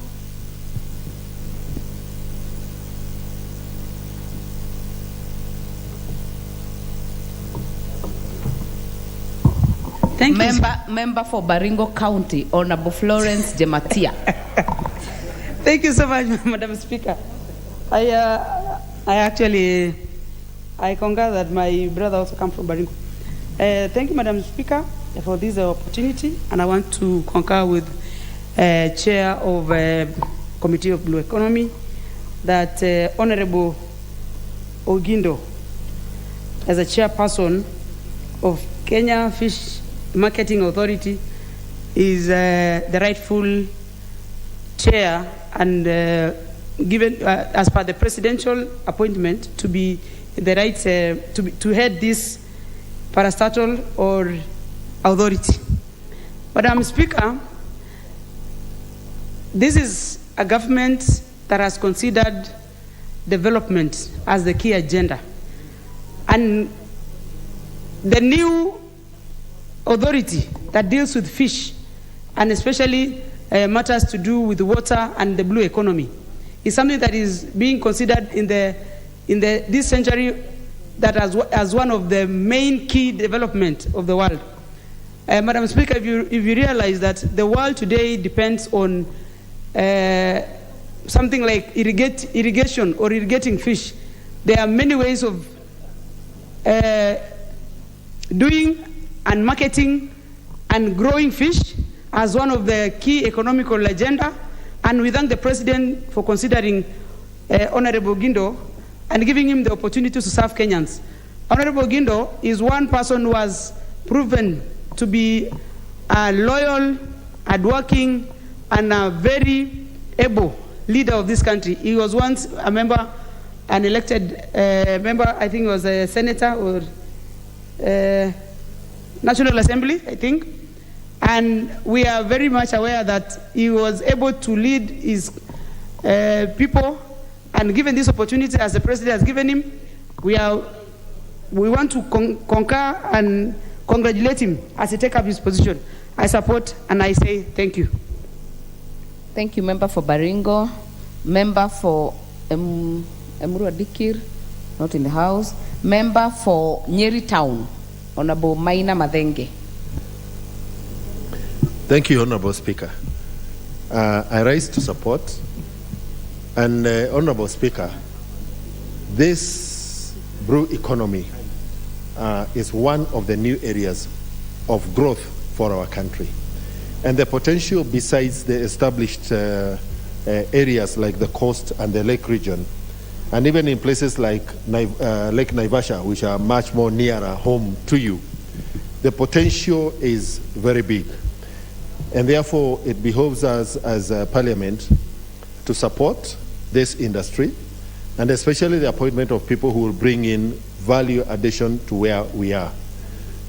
Thank you. Member for Baringo County, Honorable Florence Jematia. Thank you so much, Madam Speaker. I concur that my brother also comes from Baringo. Thank you, Madam Speaker, for this opportunity, and I want to concur with Chair of Committee of Blue Economy that Honorable Ogindo, as a chairperson of Kenya Fish Marketing Authority, is the rightful chair and given as per the presidential appointment to be the right to head this parastatal or authority. Madam Speaker, this is a government that has considered development as the key agenda. And the new authority that deals with fish, and especially matters to do with water and the blue economy, is something that is being considered in this century that as one of the main key development of the world. Madam Speaker, if you realize that the world today depends on something like irrigation or irrigating fish, there are many ways of doing and marketing and growing fish as one of the key economical agenda. And we thank the President for considering Honorable Gindo and giving him the opportunity to serve Kenyans. Honorable Gindo is one person who has proven to be a loyal, hardworking, and a very able leader of this country. He was once a member, an elected member, I think he was a senator or National Assembly, I think. And we are very much aware that he was able to lead his people, and given this opportunity as the President has given him, we want to concur and congratulate him as he takes up his position. I support and I say thank you. Thank you, Member for Baringo. Member for Emurua Dikir, not in the House. Member for Nyeri Town, Honorable Maina Madenge. Thank you, Honorable Speaker. I rise to support. And Honorable Speaker, this brew economy is one of the new areas of growth for our country. And the potential, besides the established areas like the coast and the lake region, and even in places like Lake Naivasha, which are much more nearer home to you, the potential is very big. And therefore, it behoves us as a Parliament to support this industry, and especially the appointment of people who will bring in value addition to where we are.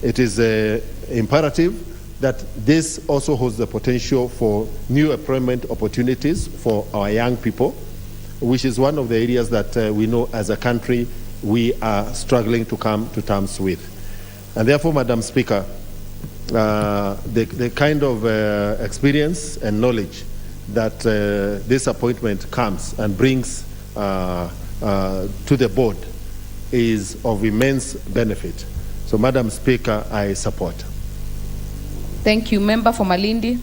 It is imperative that this also holds the potential for new employment opportunities for our young people, which is one of the areas that we know as a country we are struggling to come to terms with. And therefore, Madam Speaker, the kind of experience and knowledge that this appointment comes and brings to the board is of immense benefit. So, Madam Speaker, I support. Thank you. Member for Malindi.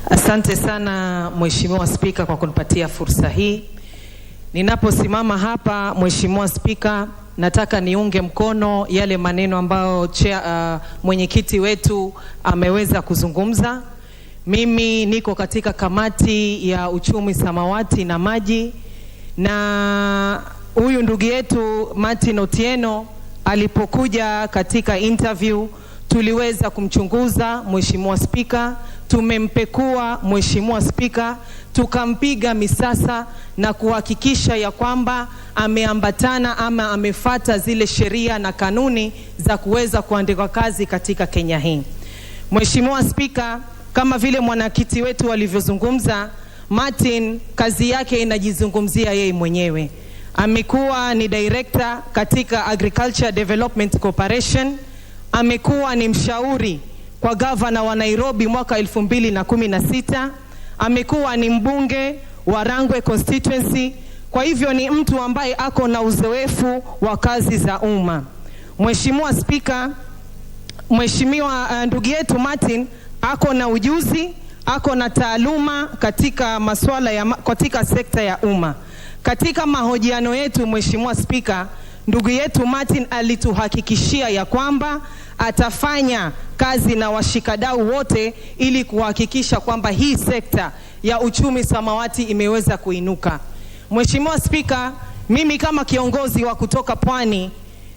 Asante sana Mheshimiwa Spika kwa kunipatia fursa hii. Ninaposimama hapa, Mheshimiwa Spika, nataka niunge mkono yale maneno ambayo mwenyekiti wetu ameweza kuzungumza. Mimi niko katika kamati ya uchumi samawati na maji, na huyu ndugu yetu Martin Otieno alipokuja katika interview tuliweza kumchunguza Mheshimiwa Spika, tumempekua Mheshimiwa Spika, tukampiga misasa na kuhakikisha ya kwamba ameambatana ama amefata zile sheria na kanuni za kuweza kuandikwa kazi katika Kenya hii. Mheshimiwa Spika, kama vile mwanakiti wetu walivyozungumza, Martin kazi yake inajizungumzia yeye mwenyewe. Amekuwa ni director katika Agriculture Development Corporation, amekuwa ni mshauri kwa gavana wa Nairobi mwaka 2016, amekuwa ni mbunge wa Rangwe constituency. Kwa hivyo ni mtu ambaye ako na uzoefu wa kazi za umma. Mheshimiwa Spika, Mheshimiwa ndugu yetu Martin ako na ujuzi, ako na taaluma katika masuala ya katika sekta ya umma. Katika mahojiano yetu, Mheshimiwa Spika, ndugu yetu Martin alituhakikishia ya kwamba atafanya kazi na washikadau wote ili kuhakikisha kwamba hii sekta ya uchumi samawati imeweza kuinuka. Mheshimiwa Spika, mimi kama kiongozi wa kutoka Pwani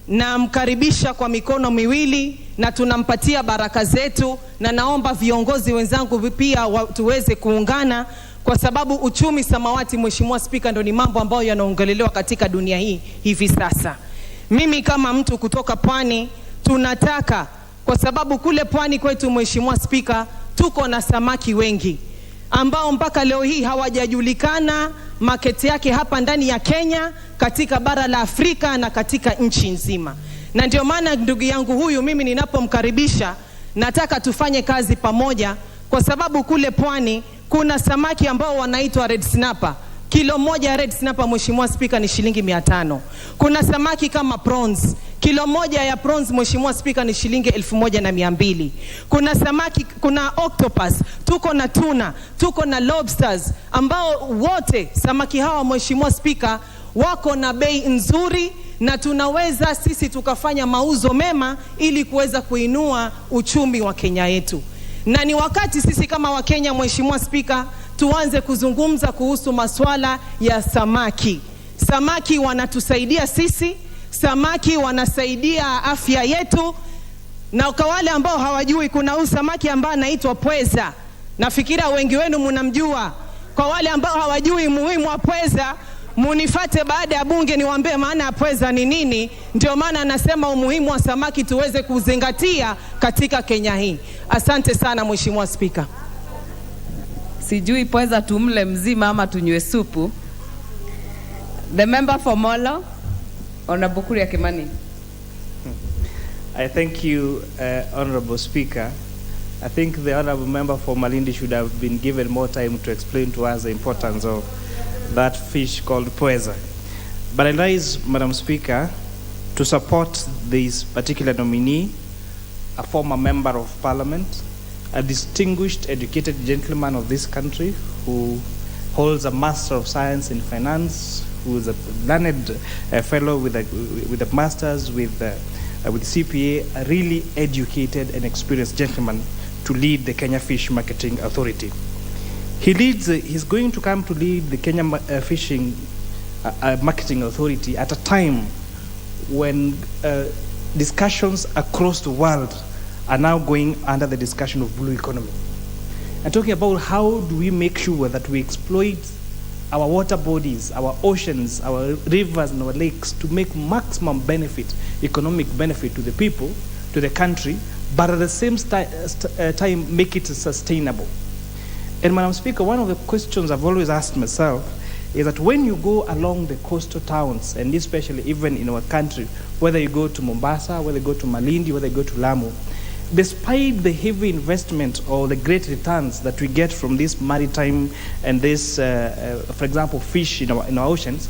namkaribisha kwa mikono miwili na tunampatia baraka zetu, na naomba viongozi wenzangu pia tuweze kuungana, kwa sababu uchumi samawati, Mheshimiwa Spika, ndio ni mambo ambayo yanaongelelewa katika dunia hii hivi sasa. Mimi kama mtu kutoka Pwani tunataka, kwa sababu kule Pwani kwetu, Mheshimiwa Spika, tuko na samaki wengi ambao mpaka leo hii hawajajulikana market yake hapa ndani ya Kenya, katika bara la Afrika na katika nchi nzima. Na ndio maana ndugu yangu huyu mimi ninapomkaribisha nataka tufanye kazi pamoja, kwa sababu kule Pwani kuna samaki ambao wanaitwa red snapper. Kilo moja red snapper, Mheshimiwa Spika, ni shilingi 500. Kuna samaki kama prawns. Kilo moja ya prawns, Mheshimiwa Spika, ni shilingi 1200. Kuna samaki, kuna octopus, tuko na tuna, tuko na lobsters, ambao wote samaki hawa, Mheshimiwa Spika, wako na bei nzuri, na tunaweza sisi tukafanya mauzo mema ili kuweza kuinua uchumi wa Kenya yetu. Na ni wakati sisi kama Wakenya, Mheshimiwa Spika, tuanze kuzungumza kuhusu masuala ya samaki. Samaki wanatusaidia sisi, samaki wanasaidia afya yetu. Na kwa wale ambao hawajui, kuna huyu samaki ambao anaitwa pweza. Nafikiria wengi wenu mnamjua. Kwa wale ambao hawajui muhimu wa pweza, munifate baada ya bunge niwaambie maana ya pweza ni nini. Ndio maana nasema umuhimu wa samaki tuweze kuzingatia katika Kenya hii. Asante sana Mheshimiwa Spika. Sijui pweza tumle mzima ama tunywe supu. The member for Molo, Honorable Kuria Kimani. I thank you, Honorable Speaker. I think the Honorable member for Malindi should have been given more time to explain to us the importance of that fish called pweza. But I rise, Madam Speaker, to support this particular nominee, a former member of Parliament, a distinguished, educated gentleman of this country who holds a Master of Science in Finance, who is a learned fellow with a master's with CPA, a really educated and experienced gentleman to lead the Kenya Fish Marketing Authority. He's going to come to lead the Kenya Fishing Marketing Authority at a time when discussions across the world are now going under the discussion of blue economy. And talking about how do we make sure that we exploit our water bodies, our oceans, our rivers and our lakes to make maximum benefit, economic benefit to the people, to the country, but at the same time make it sustainable. And Madam Speaker, one of the questions I've always asked myself is that when you go along the coastal towns, and especially even in our country, whether you go to Mombasa, whether you go to Malindi, whether you go to Lamu, despite the heavy investment or the great returns that we get from this maritime and this, for example, fish in our oceans,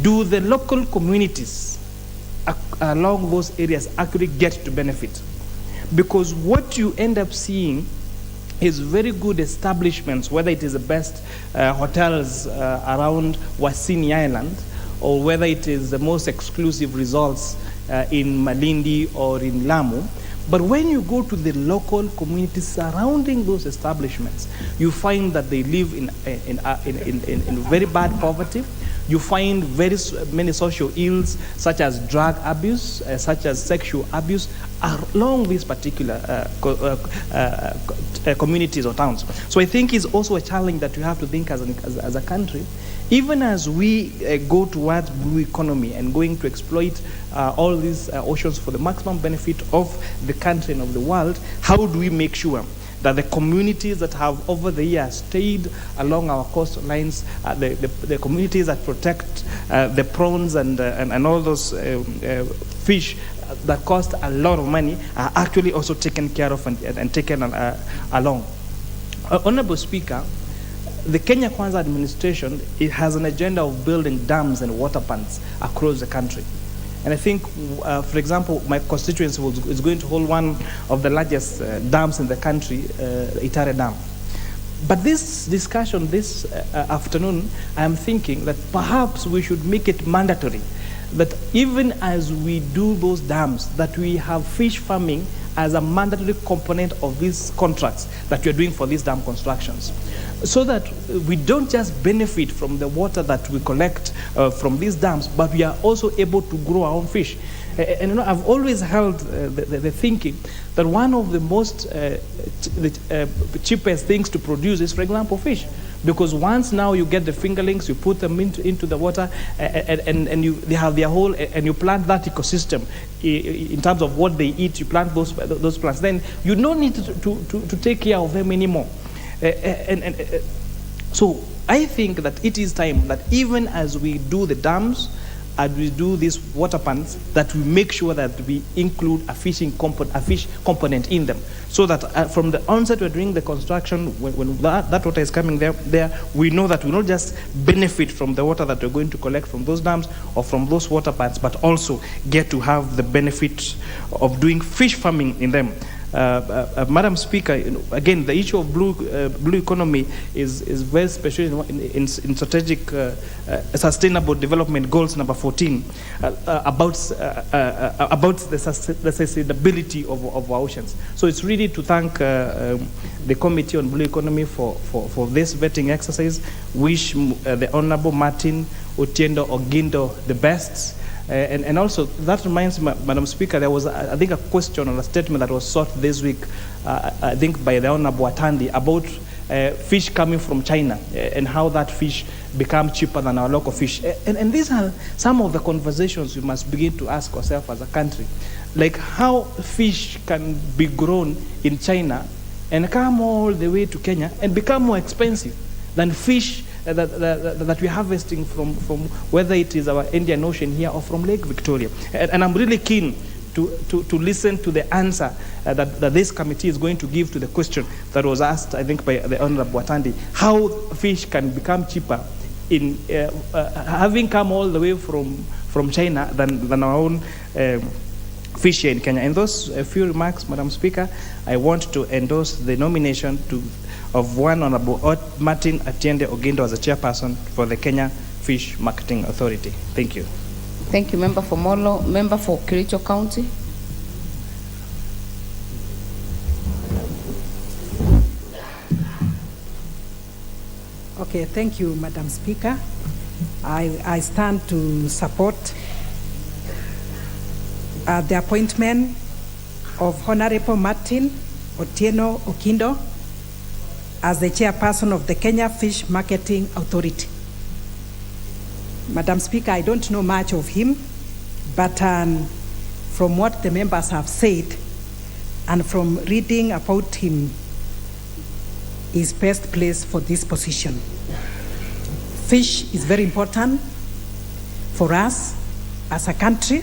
do the local communities along those areas actually get to benefit? Because what you end up seeing is very good establishments, whether it is the best hotels around Wasini Island, or whether it is the most exclusive resorts in Malindi or in Lamu. But when you go to the local communities surrounding those establishments, you find that they live in very bad poverty. You find very many social ills, such as drug abuse, such as sexual abuse, along these particular communities or towns. So I think it's also a challenge that we have to think as a country, even as we go towards blue economy and going to exploit all these oceans for the maximum benefit of the country and of the world. How do we make sure that the communities that have over the years stayed along our coastlines, the communities that protect the prawns and all those fish that cost a lot of money are actually also taken care of and taken along. Honorable Speaker, the Kenya Kwanza administration, it has an agenda of building dams and water ponds across the country. And I think, for example, my constituency is going to hold one of the largest dams in the country, Itare Dam. But this discussion this afternoon, I am thinking that perhaps we should make it mandatory that even as we do those dams, that we have fish farming as a mandatory component of these contracts that we are doing for these dam constructions, so that we don't just benefit from the water that we collect from these dams, but we are also able to grow our own fish. And you know, I've always held the thinking that one of the most cheapest things to produce is, for example, fish. Because once now you get the fingerlings, you put them into the water, and they have their whole, and you plant that ecosystem in terms of what they eat. You plant those plants. Then you don't need to take care of them anymore. So I think that it is time that even as we do the dams, and we do these water ponds, that we make sure that we include a fish component in them, so that from the onset we're doing the construction, when that water is coming there, we know that we not just benefit from the water that we're going to collect from those dams or from those water ponds, but also get to have the benefit of doing fish farming in them. Madam Speaker, again, the issue of blue economy is very special in strategic sustainable development goals number 14 about the sustainability of our oceans. So it's really to thank the Committee on Blue Economy for this vetting exercise. Wish the Honorable Martin Otiendo Ogindo the best. And also, that reminds me, Madam Speaker, there was, I think, a question or a statement that was sought this week, I think, by the Honorable Atandi about fish coming from China and how that fish becomes cheaper than our local fish. And these are some of the conversations we must begin to ask ourselves as a country. Like how fish can be grown in China and come all the way to Kenya and become more expensive than fish that we're harvesting from whether it is our Indian Ocean here or from Lake Victoria. And I'm really keen to listen to the answer that this committee is going to give to the question that was asked, I think, by the Honorable Watandi, how fish can become cheaper in having come all the way from China than our own fish here in Kenya. In those few remarks, Madam Speaker, I want to endorse the nomination of one Honorable Martin Atiende Ogindo as a chairperson for the Kenya Fish Marketing Authority. Thank you. Thank you, Member for Molo. Member for Kericho County. Okay, thank you, Madam Speaker. I stand to support the appointment of Honorable Martin Otieno Ogindo as the chairperson of the Kenya Fish Marketing Authority. Madam Speaker, I don't know much of him, but from what the members have said and from reading about him, is best placed for this position. Fish is very important for us as a country.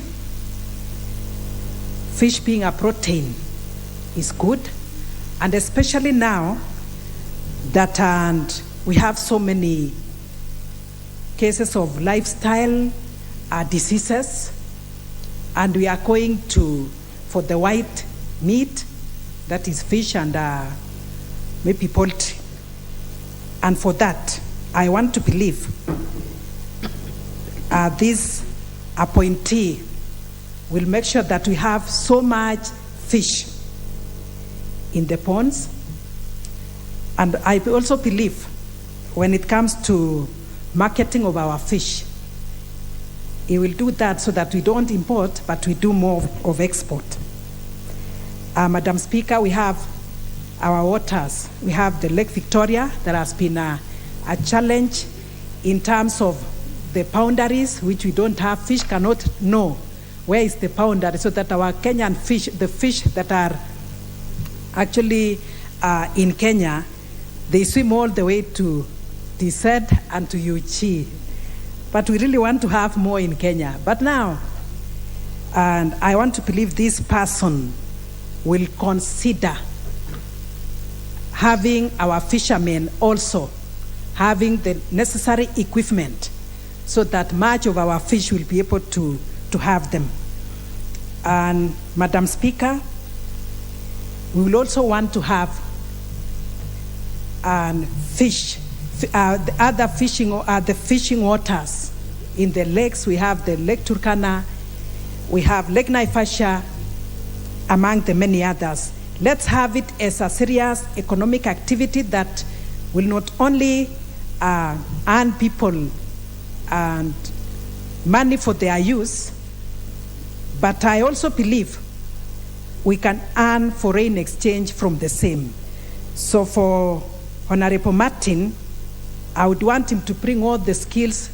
Fish being a protein is good, and especially now that we have so many cases of lifestyle diseases, and we are going for the white meat, that is fish and maybe poultry. And for that, I want to believe this appointee will make sure that we have so much fish in the ponds. And I also believe when it comes to marketing of our fish, he will do that so that we don't import, but we do more of export. Madam Speaker, we have our waters. We have the Lake Victoria. There has been a challenge in terms of the boundaries, which we don't have. Fish cannot know where is the boundary, so that our Kenyan fish, the fish that are actually in Kenya, they swim all the way to Tsed and to Uchi. But we really want to have more in Kenya. But now, And I want to believe this person will consider having our fishermen also having the necessary equipment so that much of our fish will be able to have them. And Madam Speaker, we will also want to have the fishing waters in the lakes. We have the Lake Turkana, we have Lake Naivasha, among the many others. Let's have it as a serious economic activity that will not only earn people and money for their use, but I also believe we can earn foreign exchange from the same. So for Honorable Martin, I would want him to bring all the skills.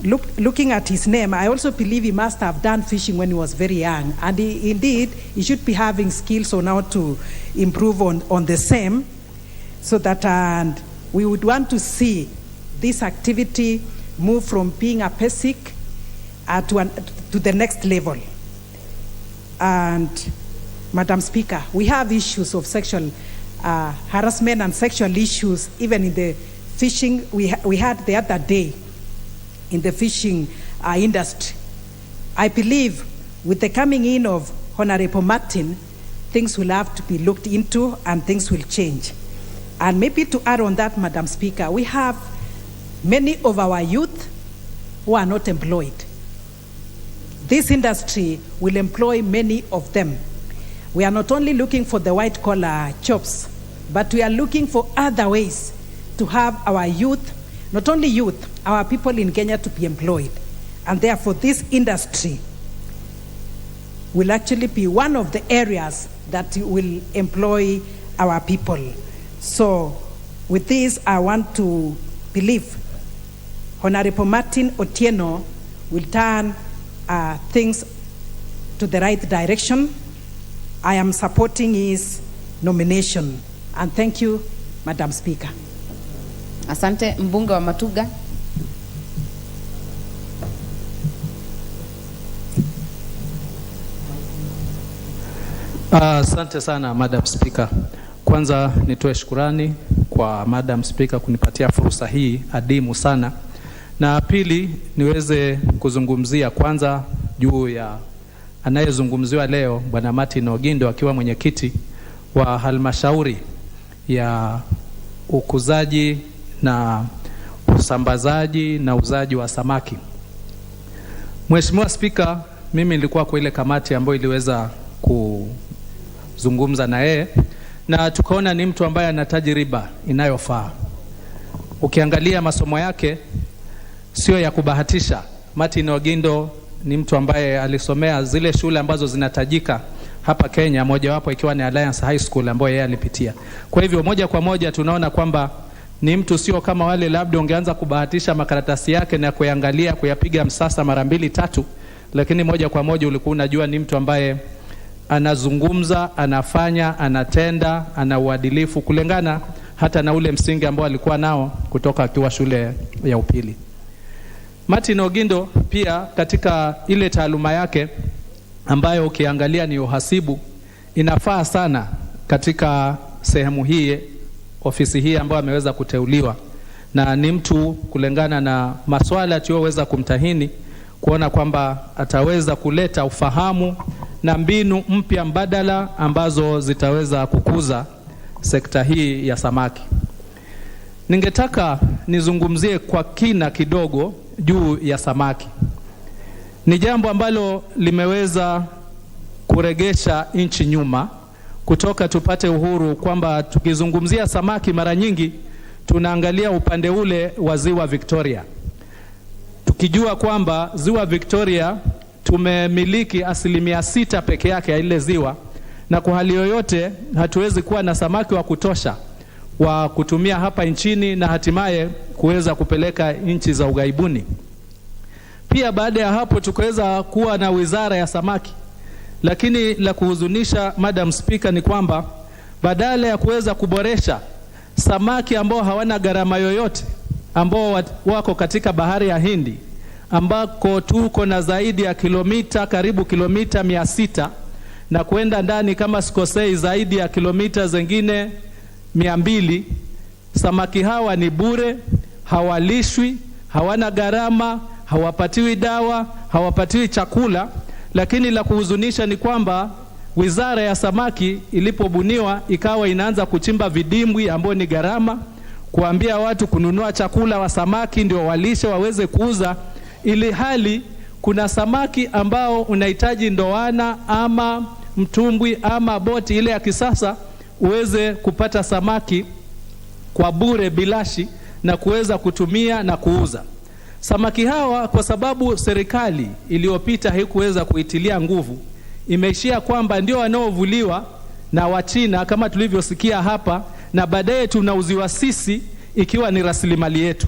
Looking at his name, I also believe he must have done fishing when he was very young. And indeed, he should be having skills on how to improve on the same, so that and we would want to see this activity move from being a basic to the next level. And Madam Speaker, we have issues of sexual harassment and sexual issues even in the fishing. We had the other day in the fishing industry. I believe with the coming in of Honorable Martin, things will have to be looked into and things will change. And maybe to add on that, Madam Speaker, we have many of our youth who are not employed. This industry will employ many of them. We are not only looking for the white collar jobs, but we are looking for other ways to have our youth, not only youth, our people in Kenya to be employed. And therefore this industry will actually be one of the areas that will employ our people. So with this, I want to believe Honorable Martin Otieno will turn things to the right direction. I am supporting his nomination. And thank you, Madam Speaker. Asante. Mbunge wa Matuga. Asante sana Madam Speaker. Kwanza nitoe shukurani kwa Madam Speaker kunipatia fursa hii adimu sana. Na pili niweze kuzungumzia kwanza juu ya anayezungumziwa leo Bwana Martin Ogindo akiwa mwenyekiti wa halmashauri ya ukuzaji na usambazaji na uzaji wa samaki. Mheshimiwa Speaker, mimi nilikuwa kwa ile kamati ambayo iliweza kuzungumza na yeye na tukaona ni mtu ambaye ana tajriba inayofaa. Ukiangalia masomo yake sio ya kubahatisha. Martin Ogindo ni mtu ambaye alisomea zile shule ambazo zinatajika hapa Kenya, mojawapo ikiwa ni Alliance High School ambayo yeye alipitia. Kwa hivyo moja kwa moja tunaona kwamba ni mtu sio kama wale labda ungeanza kubahatisha makaratasi yake na kuangalia kuyapiga msasa mara 2-3, lakini moja kwa moja ulikuwa unajua ni mtu ambaye anazungumza, anafanya, anatenda, ana uadilifu kulingana hata na ule msingi ambao alikuwa nao kutoka akiwa shule ya upili. Martin Ogindo pia katika ile taaluma yake ambayo ukiangalia ni uhasibu, inafaa sana katika sehemu hii, ofisi hii ambayo ameweza kuteuliwa, na ni mtu kulingana na maswala tuliyoweza kumtahini kuona kwamba ataweza kuleta ufahamu na mbinu mpya mbadala ambazo zitaweza kukuza sekta hii ya samaki. Ningetaka nizungumzie kwa kina kidogo juu ya samaki. Ni jambo ambalo limeweza kuregesha nchi nyuma kutoka tupate uhuru, kwamba tukizungumzia samaki mara nyingi tunaangalia upande ule wa ziwa Victoria, tukijua kwamba ziwa Victoria tumemiliki 6% peke yake ya ile ziwa, na kwa hali yoyote hatuwezi kuwa na samaki wa kutosha wa kutumia hapa nchini na hatimaye kuweza kupeleka nchi za ughaibuni. Pia baada ya hapo tukaweza kuwa na wizara ya samaki, lakini la kuhuzunisha Madam Speaker ni kwamba badala ya kuweza kuboresha samaki ambao hawana gharama yoyote ambao wako katika bahari ya Hindi, ambako tuko na zaidi ya kilomita, karibu kilomita 600 na kwenda ndani kama sikosei zaidi ya kilomita zingine 200. Samaki hawa ni bure, hawalishwi, hawana gharama, hawapatiwi dawa, hawapatiwi chakula. Lakini la kuhuzunisha ni kwamba Wizara ya Samaki ilipobuniwa ikawa inaanza kuchimba vidimbwi ambao ni gharama, kuambia watu kununua chakula wa samaki ndio walishe waweze kuuza, ili hali kuna samaki ambao unahitaji ndoana ama mtumbwi ama boti ile ya kisasa uweze kupata samaki kwa bure bilashi na kuweza kutumia na kuuza. Samaki hawa kwa sababu serikali iliyopita haikuweza kuitilia nguvu, imeishia kwamba ndio wanaovuliwa na Wachina kama tulivyosikia hapa, na baadaye tunauziwa sisi ikiwa ni rasilimali yetu.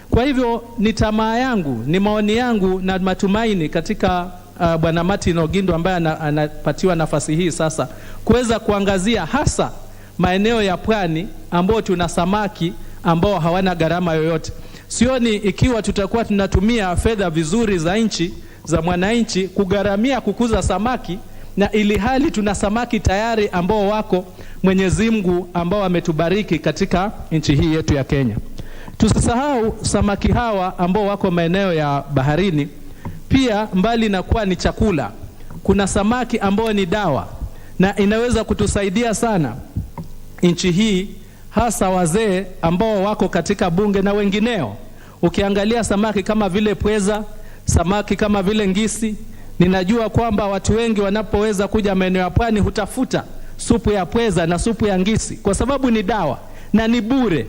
Kwa hivyo ni tamaa yangu, ni maoni yangu na matumaini katika Bwana Martin Ogindo ambaye anapatiwa nafasi hii sasa kuweza kuangazia hasa maeneo ya pwani ambao tuna samaki ambao hawana gharama yoyote. Sioni ikiwa tutakuwa tunatumia fedha vizuri za nchi za mwananchi kugharamia kukuza samaki, na ili hali tuna samaki tayari ambao wako Mwenyezi Mungu ambao ametubariki katika nchi hii yetu ya Kenya. Tusisahau samaki hawa ambao wako maeneo ya baharini pia, mbali na kuwa ni chakula, kuna samaki ambao ni dawa na inaweza kutusaidia sana nchi hii, hasa wazee ambao wako katika bunge na wengineo. Ukiangalia samaki kama vile pweza, samaki kama vile ngisi, ninajua kwamba watu wengi wanapoweza kuja maeneo ya pwani hutafuta supu ya pweza na supu ya ngisi kwa sababu ni dawa na ni bure,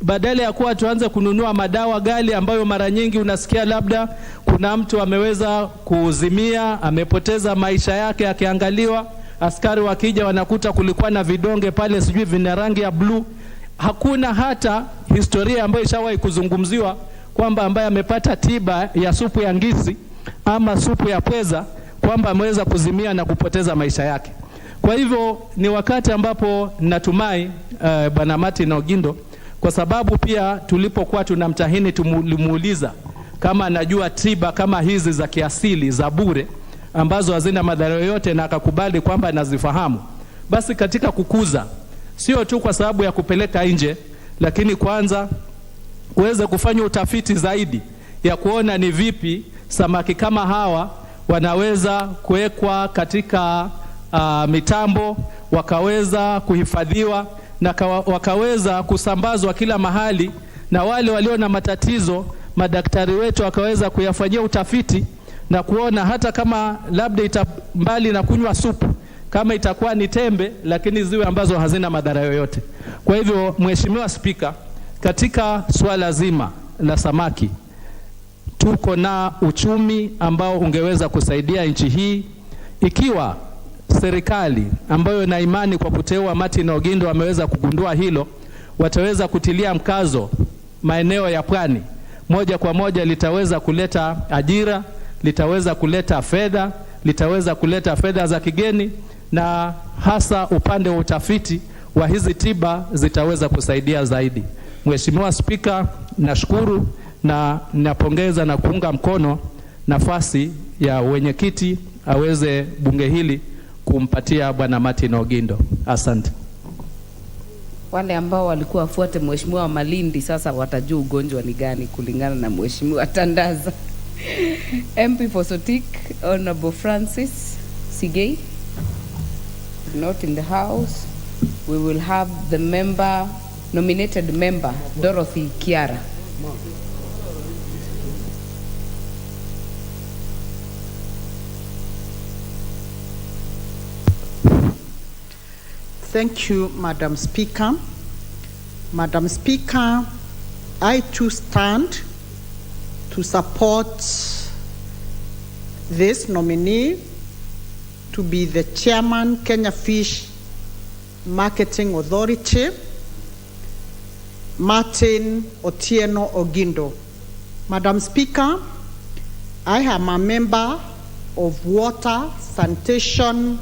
badala ya kuwa tuanze kununua madawa gali ambayo mara nyingi unasikia labda kuna mtu ameweza kuuzimia, amepoteza maisha yake, akiangaliwa askari wakija wanakuta kulikuwa na vidonge pale sijui vina rangi ya blue. Hakuna hata historia ambayo ishawahi kuzungumziwa kwamba ambaye amepata tiba ya supu ya ngisi ama supu ya pweza kwamba ameweza kuzimia na kupoteza maisha yake. Kwa hivyo ni wakati ambapo natumai Bwana Martin Ogindo, kwa sababu pia tulipokuwa tunamtahini tumuuliza kama anajua tiba kama hizi za kiasili za bure ambazo hazina madhara yoyote, na akakubali kwamba anazifahamu. Basi katika kukuza, sio tu kwa sababu ya kupeleka nje, lakini kwanza uweze kufanya utafiti zaidi ya kuona ni vipi samaki kama hawa wanaweza kuwekwa katika mitambo, wakaweza kuhifadhiwa na wakaweza kusambazwa kila mahali, na wale walio na matatizo madaktari wetu wakaweza kuyafanyia utafiti na kuona hata kama labda mbali na kunywa supu, kama itakuwa ni tembe, lakini ziwe ambazo hazina madhara yoyote. Kwa hivyo Mheshimiwa Spika, katika swala zima la samaki tuko na uchumi ambao ungeweza kusaidia nchi hii ikiwa serikali ambayo na imani kwa kuteua Martin Ogindo ameweza kugundua hilo, wataweza kutilia mkazo maeneo ya pwani. Moja kwa moja litaweza kuleta ajira, litaweza kuleta fedha, litaweza kuleta fedha za kigeni, na hasa upande wa utafiti wa hizi tiba zitaweza kusaidia zaidi. Mheshimiwa Spika, nashukuru na ninapongeza na kuunga mkono nafasi ya wenyekiti aweze bunge hili kumpatia Bwana Martin Ogindo. Asante. Wale ambao walikuwa wafuate Mheshimiwa wa Malindi sasa watajua ugonjwa ni gani kulingana na Mheshimiwa Tandaza. MP for Sotik, Honorable Francis Sigei, not in the house. We will have the nominated member, Dorothy Kiara. Thank you, Madam Speaker. Madam Speaker, I too stand to support this nominee to be the chairman, Kenya Fish Marketing Authority, Martin Otieno Ogindo. Madam Speaker, I am a member of Water, Sanitation,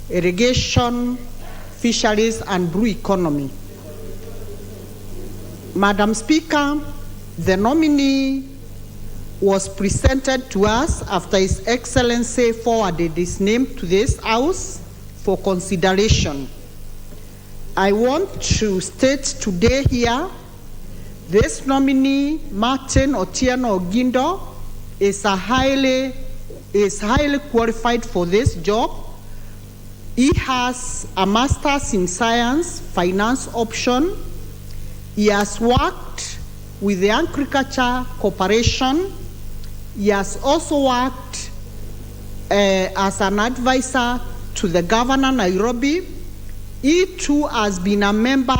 Irrigation, Fisheries and Blue Economy. Madam Speaker, the nominee was presented to us after His Excellency forwarded his name to this House for consideration. I want to state today here, this nominee, Martin Otieno Ogindo, is highly qualified for this job. He has a master's in science, finance option. He has worked with the Agriculture Corporation. He has also worked as an advisor to the Governor Nairobi. He too has been a member